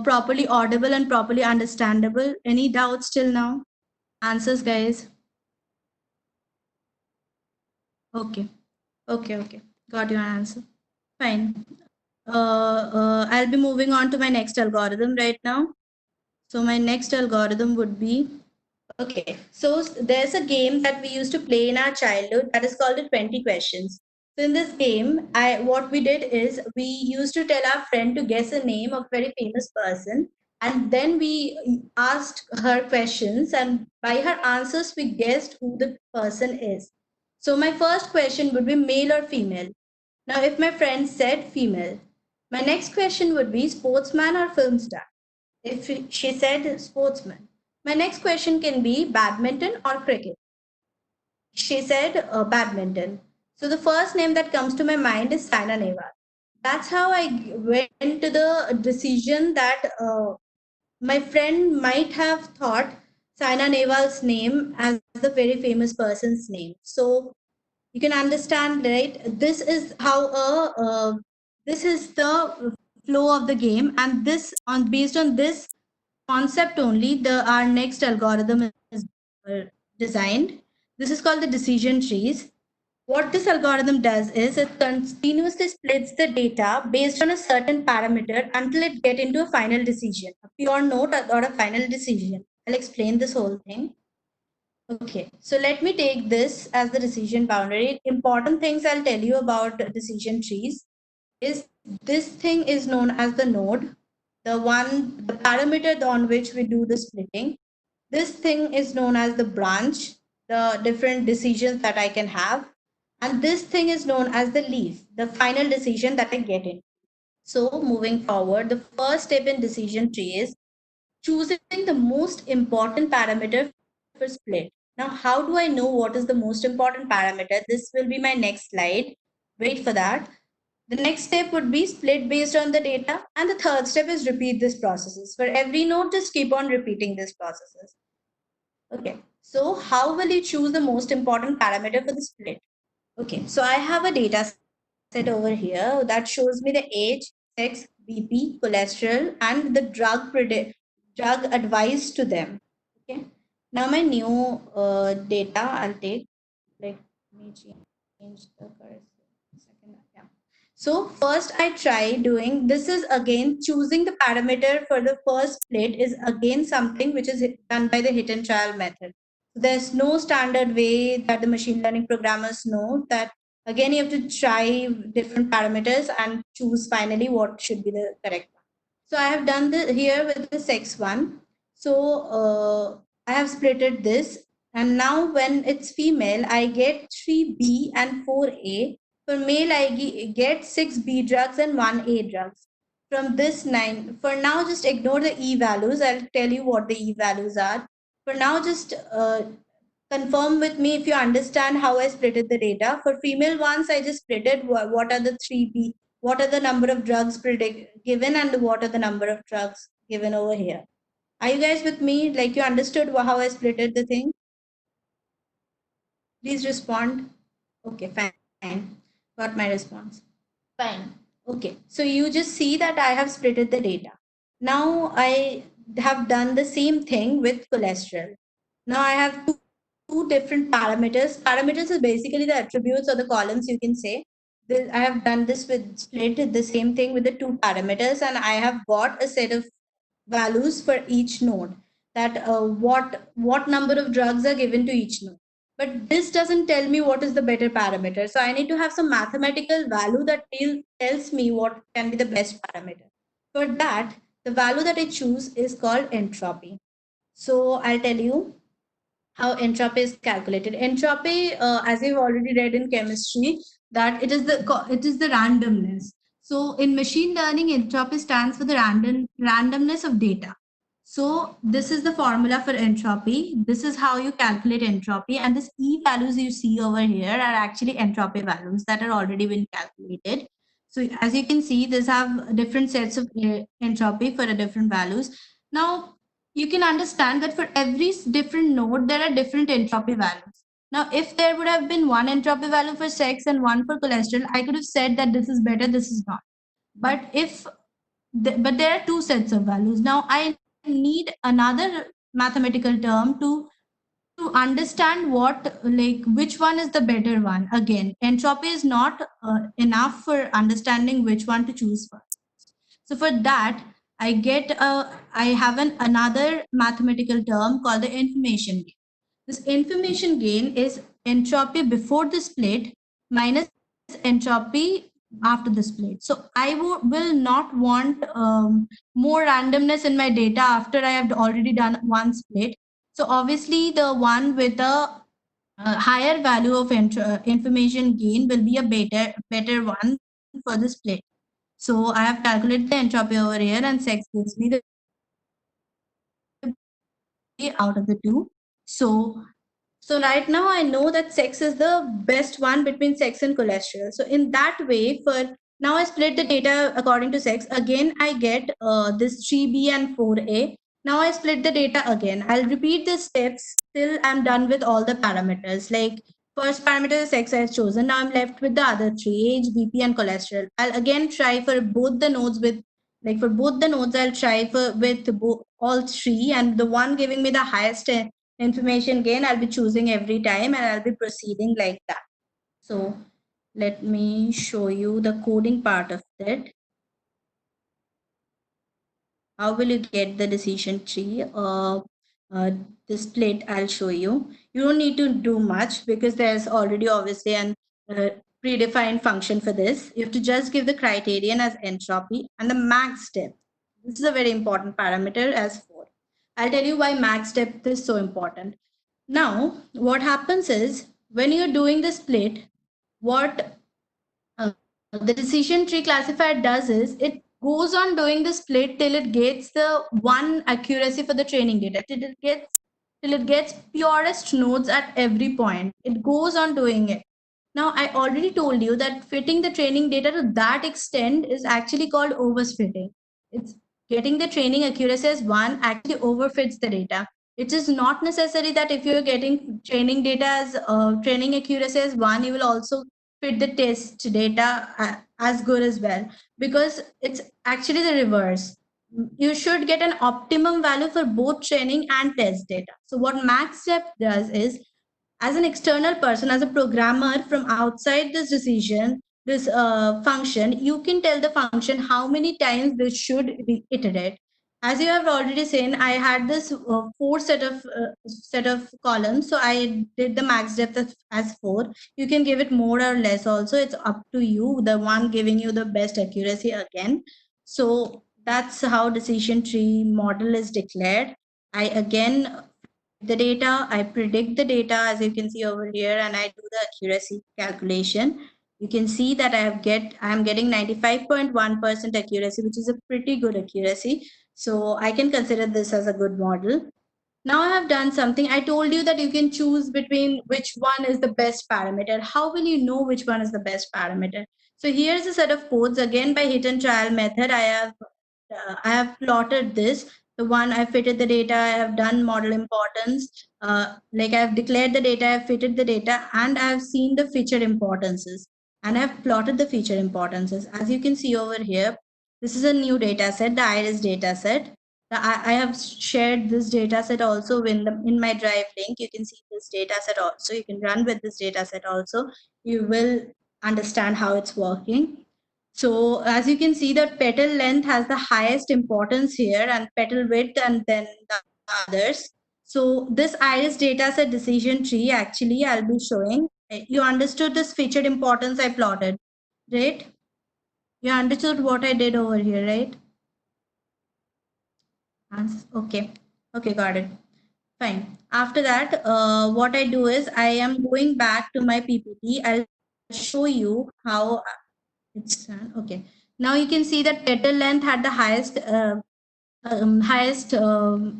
properly audible and properly understandable? Any doubts till now? Answers, guys. Okay. Okay. Got your answer. Fine. I'll be moving on to my next algorithm right now. So my next algorithm would be, okay, so there's a game that we used to play in our childhood that is called the 20 questions. So in this game, what we did is we used to tell our friend to guess a name of a very famous person, and then we asked her questions, and by her answers, we guessed who the person is. So my first question would be male or female. Now, if my friend said female, my next question would be sportsman or film star. If she said sportsman, my next question can be badminton or cricket. She said badminton. So the first name that comes to my mind is Saina Nehwal. That's how I went to the decision that my friend might have thought Saina Nehwal's name as the very famous person's name. So you can understand, right? This is how this is the flow of the game, and this on based on this concept only, the our next algorithm is designed. This is called the decision trees. What this algorithm does is it continuously splits the data based on a certain parameter until it get into a final decision, a pure note or a final decision. I'll explain this whole thing. Okay, so let me take this as the decision boundary. Important things I'll tell you about decision trees is this thing is known as the node, the parameter on which we do the splitting. This thing is known as the branch, the different decisions that I can have. And this thing is known as the leaf, the final decision that I get in. So moving forward, the first step in decision tree is choosing the most important parameter for split. Now, how do I know what is the most important parameter? This will be my next slide. Wait for that. The next step would be split based on the data. And the third step is repeat these processes. For every node, just keep on repeating these processes. Okay, so how will you choose the most important parameter for the split? Okay, so I have a data set over here that shows me the age, sex, BP, cholesterol, and the drug advice to them. Okay, now my new data, I'll take, let me change the cursor. Second, yeah. So first I try doing, this is again choosing the parameter for the first split is again something which is done by the hit and trial method. There's no standard way that the machine learning programmers know that. Again, you have to try different parameters and choose finally what should be the correct one. So I have done this here with the sex one. So I have splitted this, and now when it's female, I get 3B and 4A. For male, I get 6B drugs and 1A drugs. From this 9, for now, just ignore the E values. I'll tell you what the E values are. For now, just confirm with me if you understand how I splitted the data. For female ones, I just splitted what are the 3B, what are the number of drugs given, and what are the number of drugs given over here. Are you guys with me? Like you understood how I splitted the thing? Please respond. Okay, fine. Got my response. Fine. Okay, so you just see that I have splitted the data. Now I have done the same thing with cholesterol. Now I have two different parameters. Parameters is basically the attributes or the columns, you can say. I have done this with split the same thing with the two parameters, and I have got a set of values for each node, that what number of drugs are given to each node. But this doesn't tell me what is the better parameter. So I need to have some mathematical value that tells me what can be the best parameter. For that, the value that I choose is called entropy. So I'll tell you how entropy is calculated. Entropy, as you've already read in chemistry, that it is the randomness. So in machine learning, entropy stands for the randomness of data. So this is the formula for entropy. This is how you calculate entropy, and this E values you see over here are actually entropy values that are already been calculated. So as you can see, these have different sets of entropy for the different values. Now you can understand that for every different node, there are different entropy values. Now, if there would have been one entropy value for sex and one for cholesterol, I could have said that this is better, this is not. But but there are two sets of values. Now, I need another mathematical term to understand what, like, which one is the better one. Again, entropy is not enough for understanding which one to choose first. So for that, I have another mathematical term called the information gain. This information gain is entropy before the split minus entropy after the split. So will not want more randomness in my data after I have already done one split. So obviously the one with a higher value of information gain will be a better one for the split. So I have calculated the entropy over here, and sex gives me the out of the two. So right now I know that sex is the best one between sex and cholesterol. So in that way, for now I split the data according to sex. Again, I get this 3B and 4A. Now I split the data again. I'll repeat the steps till I'm done with all the parameters. Like first parameter is sex I've chosen. Now I'm left with the other three, age, BP, and cholesterol. I'll again try for both the nodes with for both the nodes, I'll try for with all three, and the one giving me the highest information gain, I'll be choosing every time, and I'll be proceeding like that. So let me show you the coding part of it. How will you get the decision tree? The split I'll show you. You don't need to do much because there's already obviously an predefined function for this. You have to just give the criterion as entropy and the max depth. This is a very important parameter as 4. I'll tell you why max depth is so important. Now, what happens is when you're doing the split, what the decision tree classifier does is it goes on doing the split till it gets the one accuracy for the training data, till it gets purest nodes at every point. It goes on doing it. Now, I already told you that fitting the training data to that extent is actually called overfitting. It's getting the training accuracy as one actually overfits the data. It is not necessary that if you're getting training data as training accuracy as one, you will also fit the test data as good as well, because it's actually the reverse. You should get an optimum value for both training and test data. So what MaxStep does is, as an external person, as a programmer from outside this function, you can tell the function how many times this should iterate. As you have already seen, I had this four set of columns, so I did the max depth as 4. You can give it more or less also, it's up to you, the one giving you the best accuracy again. So that's how decision tree model is declared. I again the data, I predict the data as you can see over here, and I do the accuracy calculation. You can see that I am getting 95.1% accuracy, which is a pretty good accuracy. So I can consider this as a good model. Now I have done something. I told you that you can choose between which one is the best parameter. How will you know which one is the best parameter? So here's a set of codes. Again, by hit and trial method, I have plotted this. The one I fitted the data, I have done model importance. Like I have declared the data, I have fitted the data, and I have seen the feature importances. And I have plotted the feature importances. As you can see over here, this is a new data set, the iris data set. I have shared this data set also in my drive link. You can see this data set also. You can run with this data set also. You will understand how it's working. So as you can see, that petal length has the highest importance here, and petal width, and then the others. So this iris data set decision tree, actually I'll be showing. You understood this featured importance I plotted, right? You understood what I did over here, right? Okay. Okay, got it. Fine. After that, what I do is I am going back to my PPT. I'll show you how it's done. Okay. Now you can see that petal length had the highest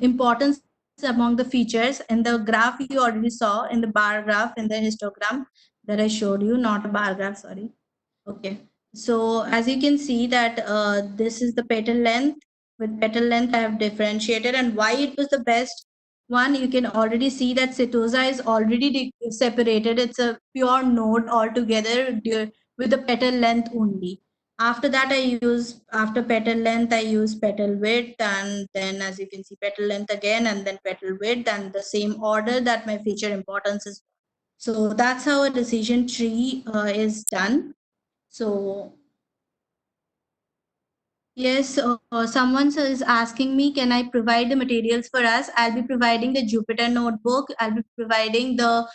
importance among the features. In the graph you already saw, in the bar graph, in the histogram that I showed you, not a bar graph, sorry. Okay. So as you can see that this is the petal length. With petal length, I have differentiated, and why it was the best one, you can already see that setosa is already separated. It's a pure node altogether with the petal length only. After that, after petal length, I use petal width, and then as you can see, petal length again, and then petal width, and the same order that my feature importance is. So that's how a decision tree is done. So yes, someone is asking me, can I provide the materials for us? I'll be providing the Jupyter notebook. I'll be providing the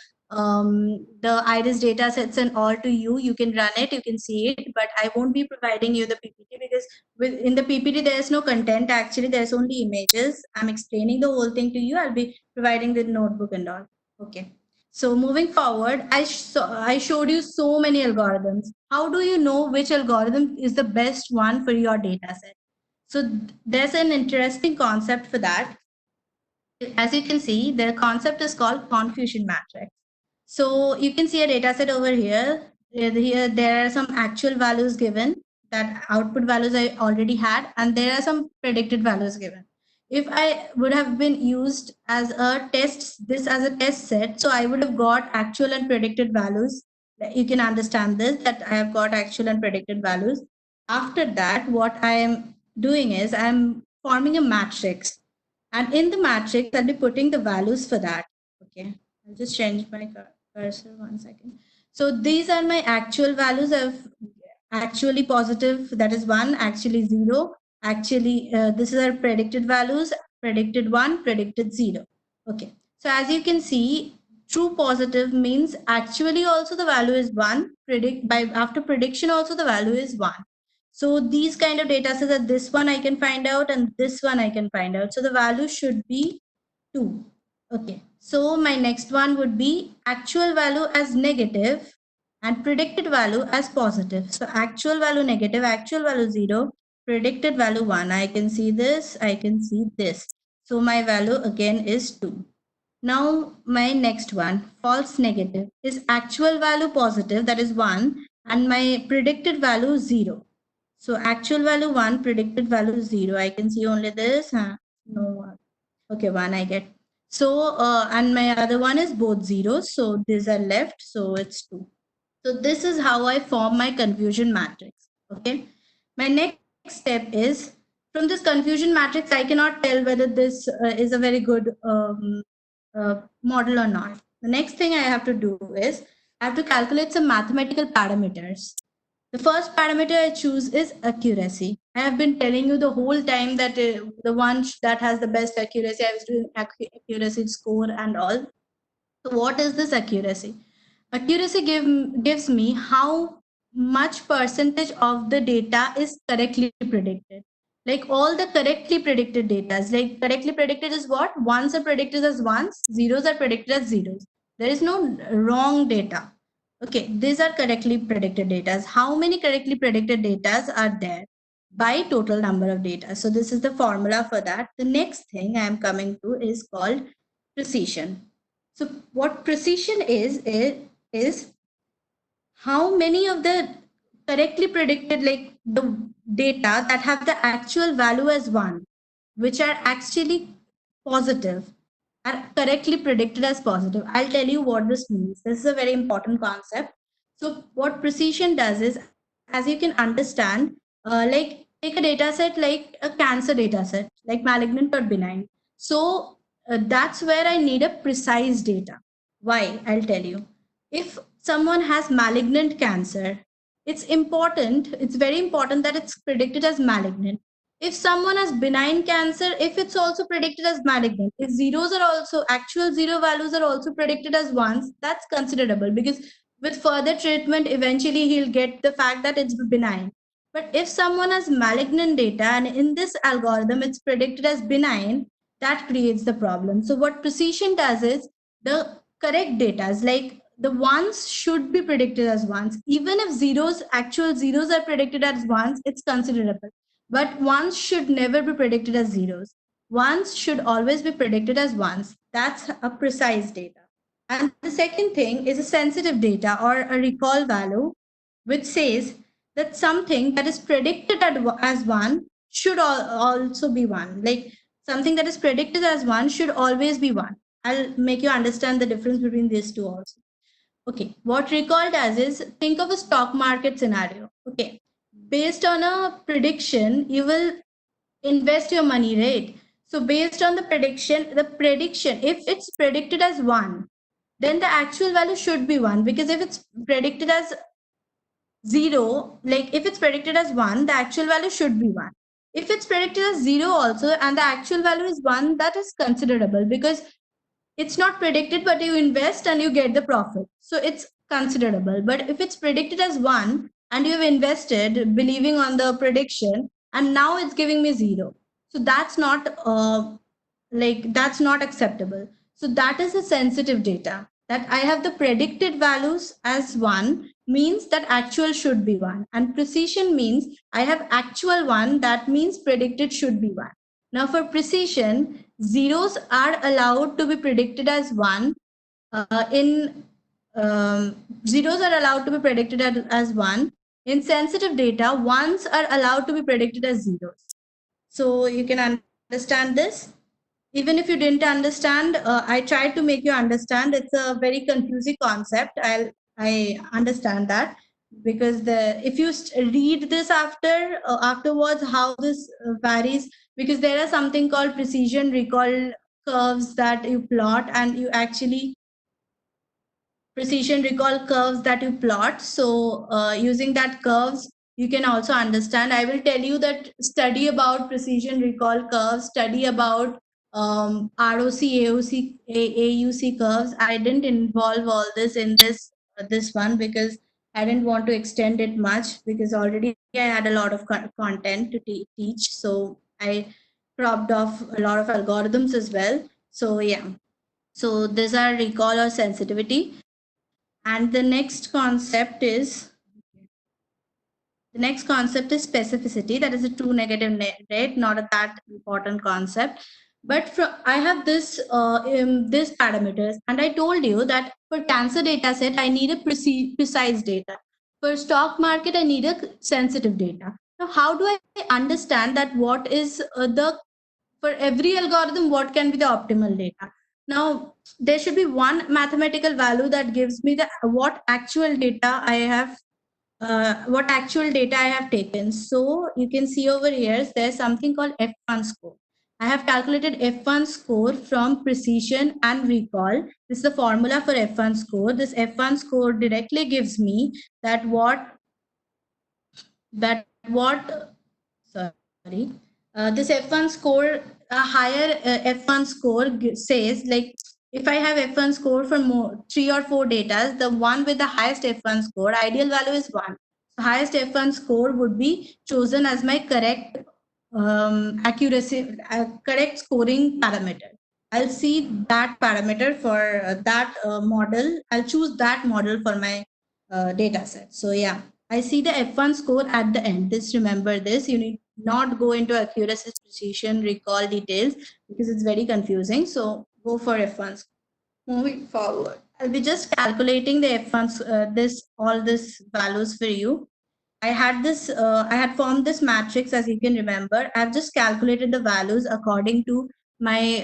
Iris data sets and all to you. You can run it, you can see it, but I won't be providing you the PPT because in the PPT there is no content. Actually, there's only images. I'm explaining the whole thing to you. I'll be providing the notebook and all. Okay. So moving forward, I showed you so many algorithms. How do you know which algorithm is the best one for your data set? So there's an interesting concept for that. As you can see, the concept is called confusion matrix. So you can see a data set over here. Here there are some actual values given, that output values I already had, and there are some predicted values given. If I would have been used as a test, this as a test set, so I would have got actual and predicted values. You can understand this, that I have got actual and predicted values. After that, what I am doing is I'm forming a matrix, and in the matrix, I'll be putting the values for that. Okay, I'll just change my cursor 1 second. So these are my actual values of actually positive, that is 1, actually 0. Actually, this is our predicted values, predicted 1, predicted 0. Okay, so as you can see, true positive means actually also the value is 1. After prediction also the value is 1. So these kind of data sets that this one I can find out and this one I can find out. So the value should be 2. Okay. So my next one would be actual value as negative and predicted value as positive. So actual value negative, actual value 0, predicted value 1. I can see this, I can see this. So my value again is 2. Now my next one, false negative, is actual value positive, that is 1, and my predicted value 0. So actual value 1, predicted value 0. I can see only this. No. Okay, 1 I get. So, and my other one is both zeros. So these are left. So it's 2. So this is how I form my confusion matrix. Okay. My next step is, from this confusion matrix, I cannot tell whether this is a very good model or not. The next thing I have to do is I have to calculate some mathematical parameters. The first parameter I choose is accuracy. I have been telling you the whole time that the one that has the best accuracy, I was doing accuracy score and all. So what is this accuracy? Accuracy gives me how much percentage of the data is correctly predicted. Like all the correctly predicted data, like correctly predicted is what? Ones are predicted as ones, zeros are predicted as zeros. There is no wrong data. Okay, these are correctly predicted data. How many correctly predicted data are there? By total number of data. So this is the formula for that. The next thing I am coming to is called precision. So what precision is how many of the correctly predicted, like the data that have the actual value as 1, which are actually positive, are correctly predicted as positive. I'll tell you what this means. This is a very important concept. So what precision does is, as you can understand, like take a data set like a cancer data set, like malignant or benign. So that's where I need a precise data. Why? I'll tell you. If someone has malignant cancer, it's very important that it's predicted as malignant. If someone has benign cancer, if it's also predicted as malignant, if zeros are also actual zero values are also predicted as ones, that's considerable, because with further treatment eventually he'll get the fact that it's benign. But if someone has malignant data and in this algorithm it's predicted as benign, that creates the problem. So what precision does is the correct data is like the ones should be predicted as ones. Even if actual zeros are predicted as ones, it's considerable. But ones should never be predicted as zeros. Ones should always be predicted as ones. That's a precise data. And the second thing is a sensitive data or a recall value, which says that something that is predicted as one should also be one. Like something that is predicted as one should always be one. I'll make you understand the difference between these two also. Okay, what recall does is think of a stock market scenario. Okay, based on a prediction, you will invest your money, right? So based on the prediction, if it's predicted as one, then the actual value should be one, because if it's predicted as zero, like if it's predicted as one, the actual value should be one. If it's predicted as zero also and the actual value is one, that is considerable because it's not predicted, but you invest and you get the profit. So it's considerable. But if it's predicted as one and you've invested believing on the prediction and now it's giving me zero. So that's not acceptable. So that is a sensitive data that I have the predicted values as one means that actual should be one, and precision means I have actual one, that means predicted should be one. Now for precision, zeros are allowed to be predicted as one. In Zeros are allowed to be predicted as one. In sensitive data, ones are allowed to be predicted as zeros. So you can understand this. Even if you didn't understand, I tried to make you understand. It's a very confusing concept. I understand that, because the if you read this afterwards how this varies, because there are something called precision recall curves that you plot, and you actually precision recall curves that you plot. So using that curves, you can also understand. I will tell you that study about precision recall curves, study about ROC, AOC, AUC curves. I didn't involve all this in this one because I didn't want to extend it much, because already I had a lot of content to teach. So I cropped off a lot of algorithms as well. So yeah. So these are recall or sensitivity. And the next concept is specificity. That is a true negative rate, not a that important concept. But I have this parameters, and I told you that for cancer data set, I need a precise data. For stock market, I need a sensitive data. Now, how do I understand that what is the for every algorithm, what can be the optimal data? Now, there should be one mathematical value that gives me the what actual data I have taken. So you can see over here, there's something called F1 score. I have calculated F1 score from precision and recall. This is the formula for F1 score. This F1 score directly gives me that what sorry this F1 score, a higher F1 score says, like if I have F1 score for more 3 or 4 data, the one with the highest F1 score, ideal value is 1. So highest F1 score would be chosen as my correct correct scoring parameter. I'll see that parameter for that model. I'll choose that model for my data set. So yeah, I see the F1 score at the end. Just remember this. You need not go into accuracy, precision, recall details, because it's very confusing. So go for F1 score. Moving forward, I'll be just calculating the F1, all this values for you. I had formed this matrix, as you can remember. I've just calculated the values according to my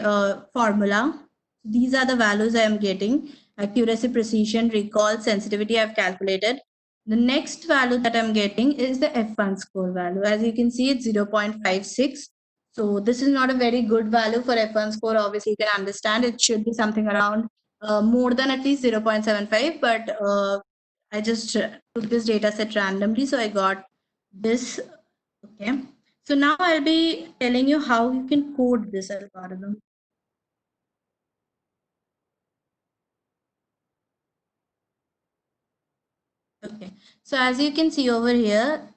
formula. These are the values I am getting: accuracy, precision, recall, sensitivity I've calculated. The next value that I'm getting is the F1 score value. As you can see, it's 0.56. So this is not a very good value for F1 score. Obviously, you can understand it should be something around more than at least 0.75, but I just took this data set randomly, so I got this. Okay. So now I'll be telling you how you can code this algorithm. Okay. So as you can see over here,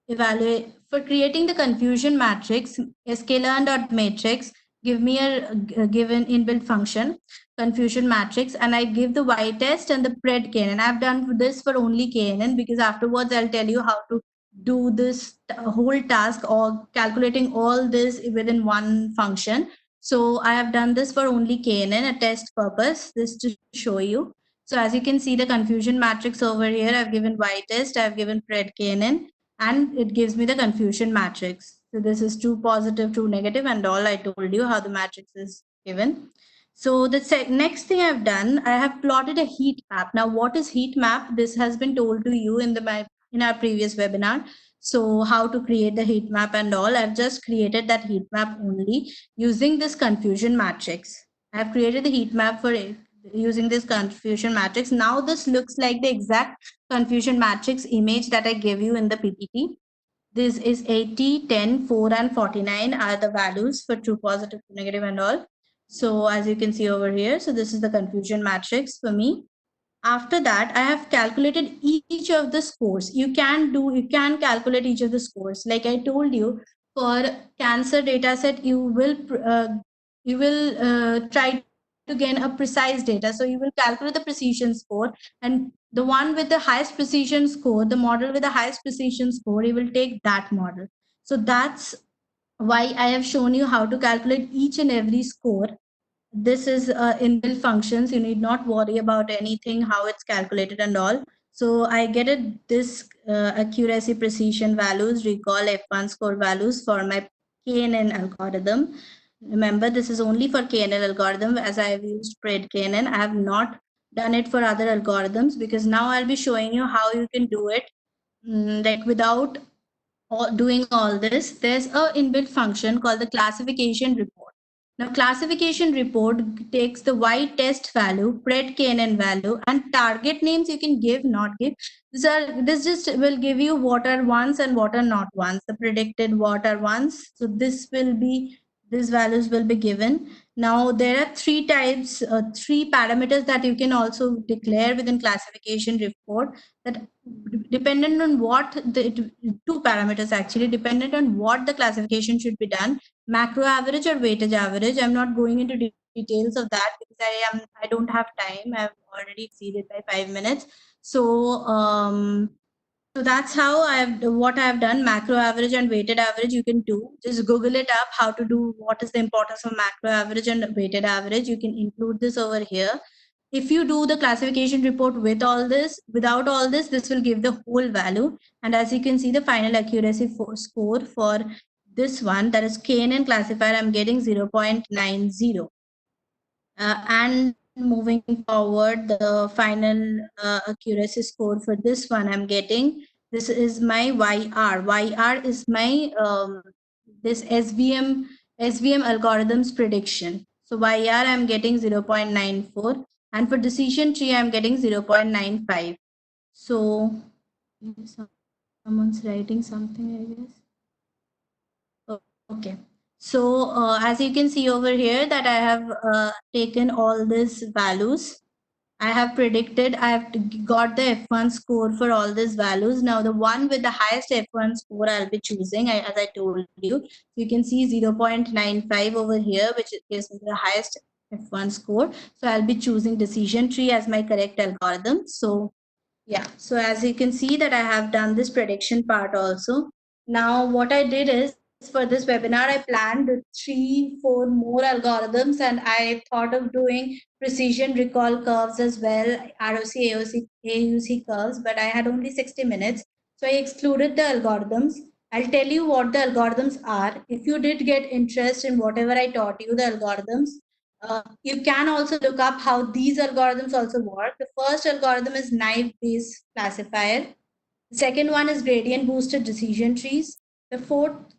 evaluate for creating the confusion matrix, sklearn.matrix give me a given inbuilt function confusion matrix, and I give the y test and the pred knn. I've done this for only knn because afterwards I'll tell you how to do this whole task or calculating all this within one function. So I have done this for only knn, a test purpose, this to show you. So as you can see the confusion matrix over here, I've given y test, I've given pred knn, and it gives me the confusion matrix. So this is true positive, true negative, and all. I told you how the matrix is given. So the next thing I've done, I have plotted a heat map. Now, what is heat map? This has been told to you in our previous webinar. So how to create the heat map and all. I've just created that heat map only using this confusion matrix. I've created the heat map for it using this confusion matrix. Now this looks like the exact confusion matrix image that I gave you in the PPT. This is 80, 10, 4, and 49 are the values for true, positive, negative, and all. So as you can see over here, so this is the confusion matrix for me. After that, I have calculated each of the scores. You can calculate each of the scores. Like I told you, for cancer data set, you will try to gain a precise data. So you will calculate the precision score, and the one with the highest precision score, the model with the highest precision score, you will take that model. So that's why I have shown you how to calculate each and every score. This is inbuilt functions. You need not worry about anything, how it's calculated and all. So I get it, this accuracy, precision values, recall F1 score values for my KNN algorithm. Remember, this is only for KNN algorithm as I have used pred KNN. I have not done it for other algorithms because now I'll be showing you how you can do it like without doing all this. There's a inbuilt function called the classification report. Now, classification report takes the y test value, pred knn value, and target names you can give, not give. This just will give you what are ones and what are not ones. The predicted what are ones. So this will be, these values will be given. Now there are three types, three parameters that you can also declare within classification report, that dependent on what the two parameters actually dependent on what the classification should be done, macro average or weightage average. I'm not going into details of that because I don't have time. I've already exceeded by 5 minutes. So that's how what I've done. Macro average and weighted average you can do. Just Google it up how to do, what is the importance of macro average and weighted average. You can include this over here. If you do the classification report with all this, without all this, this will give the whole value. And as you can see, the final accuracy score for this one, that is KNN classifier, I'm getting 0.90. And moving forward, the final accuracy score for this one I'm getting, this is my YR. YR is my this SVM algorithms prediction. So YR I'm getting 0.94, and for decision tree I'm getting 0.95. So someone's writing something, I guess. Okay. So as you can see over here that I have taken all these values. I have predicted, I have got the F1 score for all these values. Now the one with the highest F1 score I'll be choosing, as I told you. You can see 0.95 over here, which is the highest F1 score. So I'll be choosing decision tree as my correct algorithm. So yeah, so as you can see that I have done this prediction part also. Now what I did is, for this webinar, I planned 3-4 more algorithms, and I thought of doing precision recall curves as well, ROC, AOC, AUC curves, but I had only 60 minutes. So I excluded the algorithms. I'll tell you what the algorithms are. If you did get interest in whatever I taught you, the algorithms, you can also look up how these algorithms also work. The first algorithm is naive-Bayes classifier. The second one is gradient boosted decision trees. The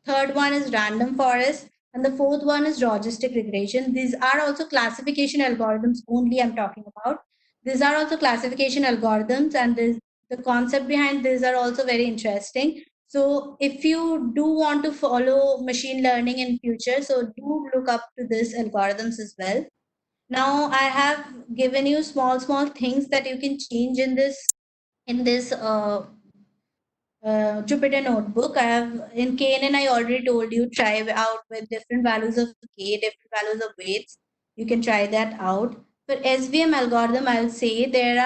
third one is random forest. And the fourth one is logistic regression. These are also classification algorithms only I'm talking about. These are also classification algorithms, and the concept behind these are also very interesting. So if you do want to follow machine learning in future, so do look up to these algorithms as well. Now I have given you small things that you can change in this Jupyter Notebook. I have in KNN, I already told you, try out with different values of K, different values of weights. You can try that out. For SVM algorithm, I'll say there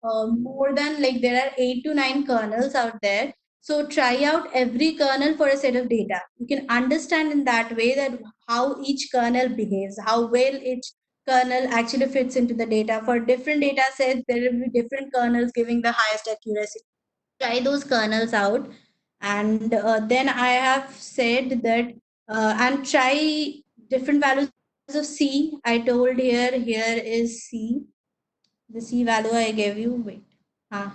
are more than like there are 8 to 9 kernels out there. So try out every kernel for a set of data. You can understand in that way that how each kernel behaves, how well each kernel actually fits into the data. For different data sets, there will be different kernels giving the highest accuracy. Try those kernels out. And then I have said that and try different values of C. I told here is C, the C value I gave you. Wait,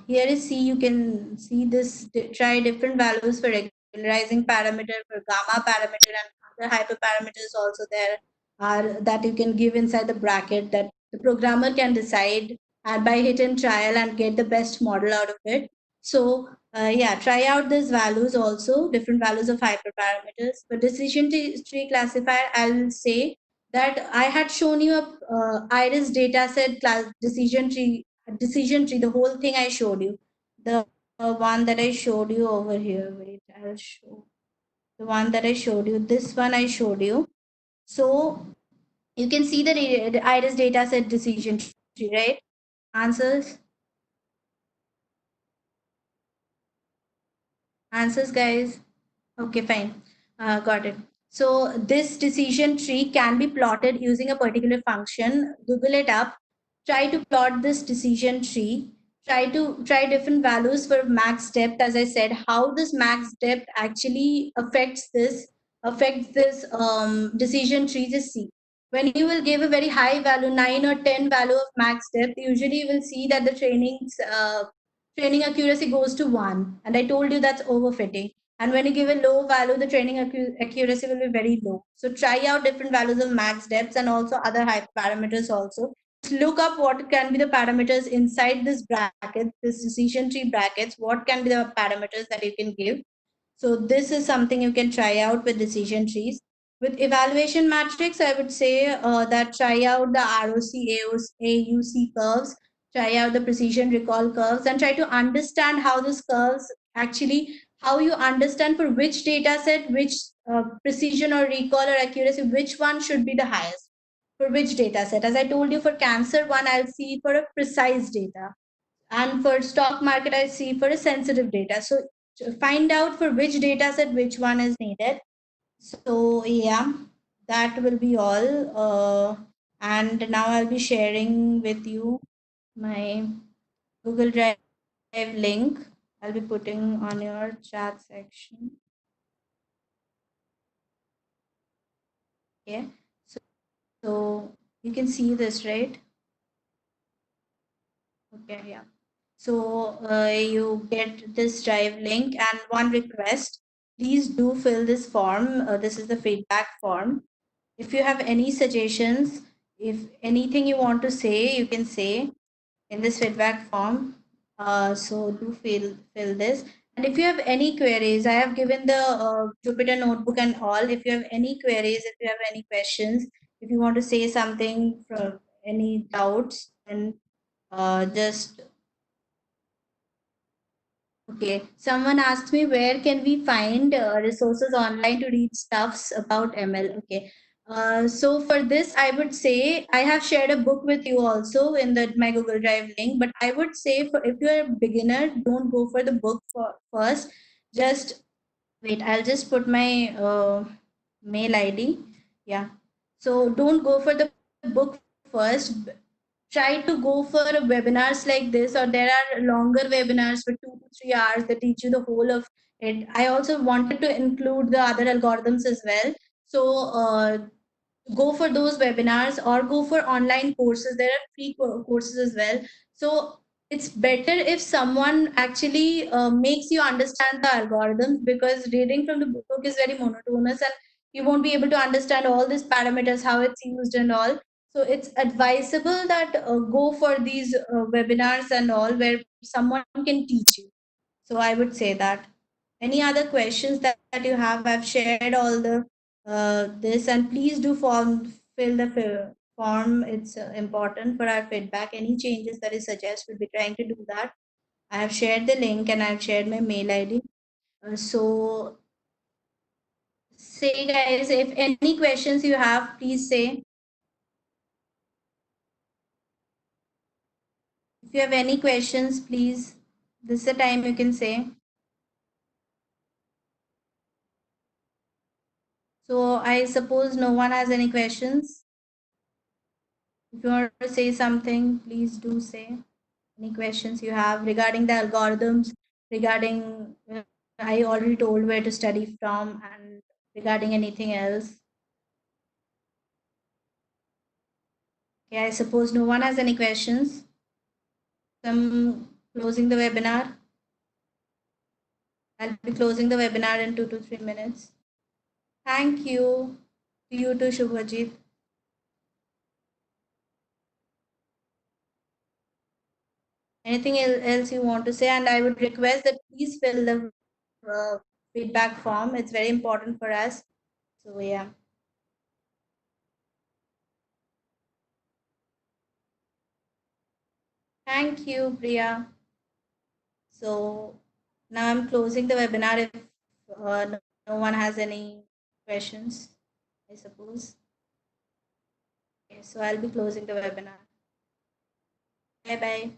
here is C. You can see this. Try different values for regularizing parameter, for gamma parameter, and other hyperparameters also there are that you can give inside the bracket that the programmer can decide and by hit and trial and get the best model out of it. So yeah, try out these values also, different values of hyperparameters. For decision tree classifier, I'll say that I had shown you a iris dataset class decision tree, the whole thing I showed you. The one that I showed you over here. Wait, I'll show the one that I showed you. This one I showed you. So you can see the iris dataset decision tree, right? Answers, answers, guys. Okay, fine. Got it. So this decision tree can be plotted using a particular function. Google it up. Try to plot this decision tree. Try different values for max depth. As I said, how this max depth actually affects this decision tree is C. When you will give a very high value, 9 or 10 value of max depth, usually you will see that the training accuracy goes to 1. And I told you that's overfitting. And when you give a low value, the training accuracy will be very low. So try out different values of max depths and also other hyperparameters also. Just look up what can be the parameters inside this bracket, this decision tree brackets, what can be the parameters that you can give. So this is something you can try out with decision trees. With evaluation matrix, I would say that try out the ROC, AUC curves, try out the precision recall curves, and try to understand how these curves actually, how you understand for which data set, which precision or recall or accuracy, which one should be the highest for which data set. As I told you, for cancer one, I'll see for a precise data, and for stock market I see for a sensitive data. So to find out for which data set which one is needed. So yeah, that will be all. And now I'll be sharing with you my Google Drive link. I'll be putting on your chat section. Okay, so you can see this, right? Okay, yeah. So you get this drive link, and one request, please do fill this form. This is the feedback form. If you have any suggestions, if anything you want to say, you can say in this feedback form. So do fill this. And if you have any queries, I have given the Jupyter notebook and all. If you have any queries, if you have any questions, if you want to say something from any doubts, then just okay. Someone asked me where can we find resources online to read stuffs about ML. Okay. So for this, I would say I have shared a book with you also in the my Google Drive link. But I would say for if you're a beginner, don't go for the book first. Just wait. I'll just put my mail ID. Yeah. So don't go for the book first. Try to go for webinars like this, or there are longer webinars for 2 to 3 hours that teach you the whole of it. I also wanted to include the other algorithms as well. So go for those webinars or go for online courses. There are free courses as well. So it's better if someone actually makes you understand the algorithms, because reading from the book is very monotonous and you won't be able to understand all these parameters, how it's used and all. So it's advisable that go for these webinars and all where someone can teach you. So I would say that. Any other questions that you have? I've shared all the this, and please do fill the form. It's important for our feedback. Any changes that you suggest, we'll be trying to do that. I have shared the link and I've shared my mail ID. So say guys, if any questions you have, please say. If you have any questions, please, this is the time you can say. So I suppose no one has any questions. If you want to say something, please do say. Any questions you have regarding the algorithms, regarding, I already told where to study from, and regarding anything else. Okay, I suppose no one has any questions. I'm closing the webinar. I'll be closing the webinar in 2 to 3 minutes. Thank you. To you too, Shubhajit. Anything else you want to say? And I would request that please fill the feedback form. It's very important for us. So yeah. Thank you, Priya. So now I'm closing the webinar if no one has any questions, I suppose. Okay, so I'll be closing the webinar. Bye bye.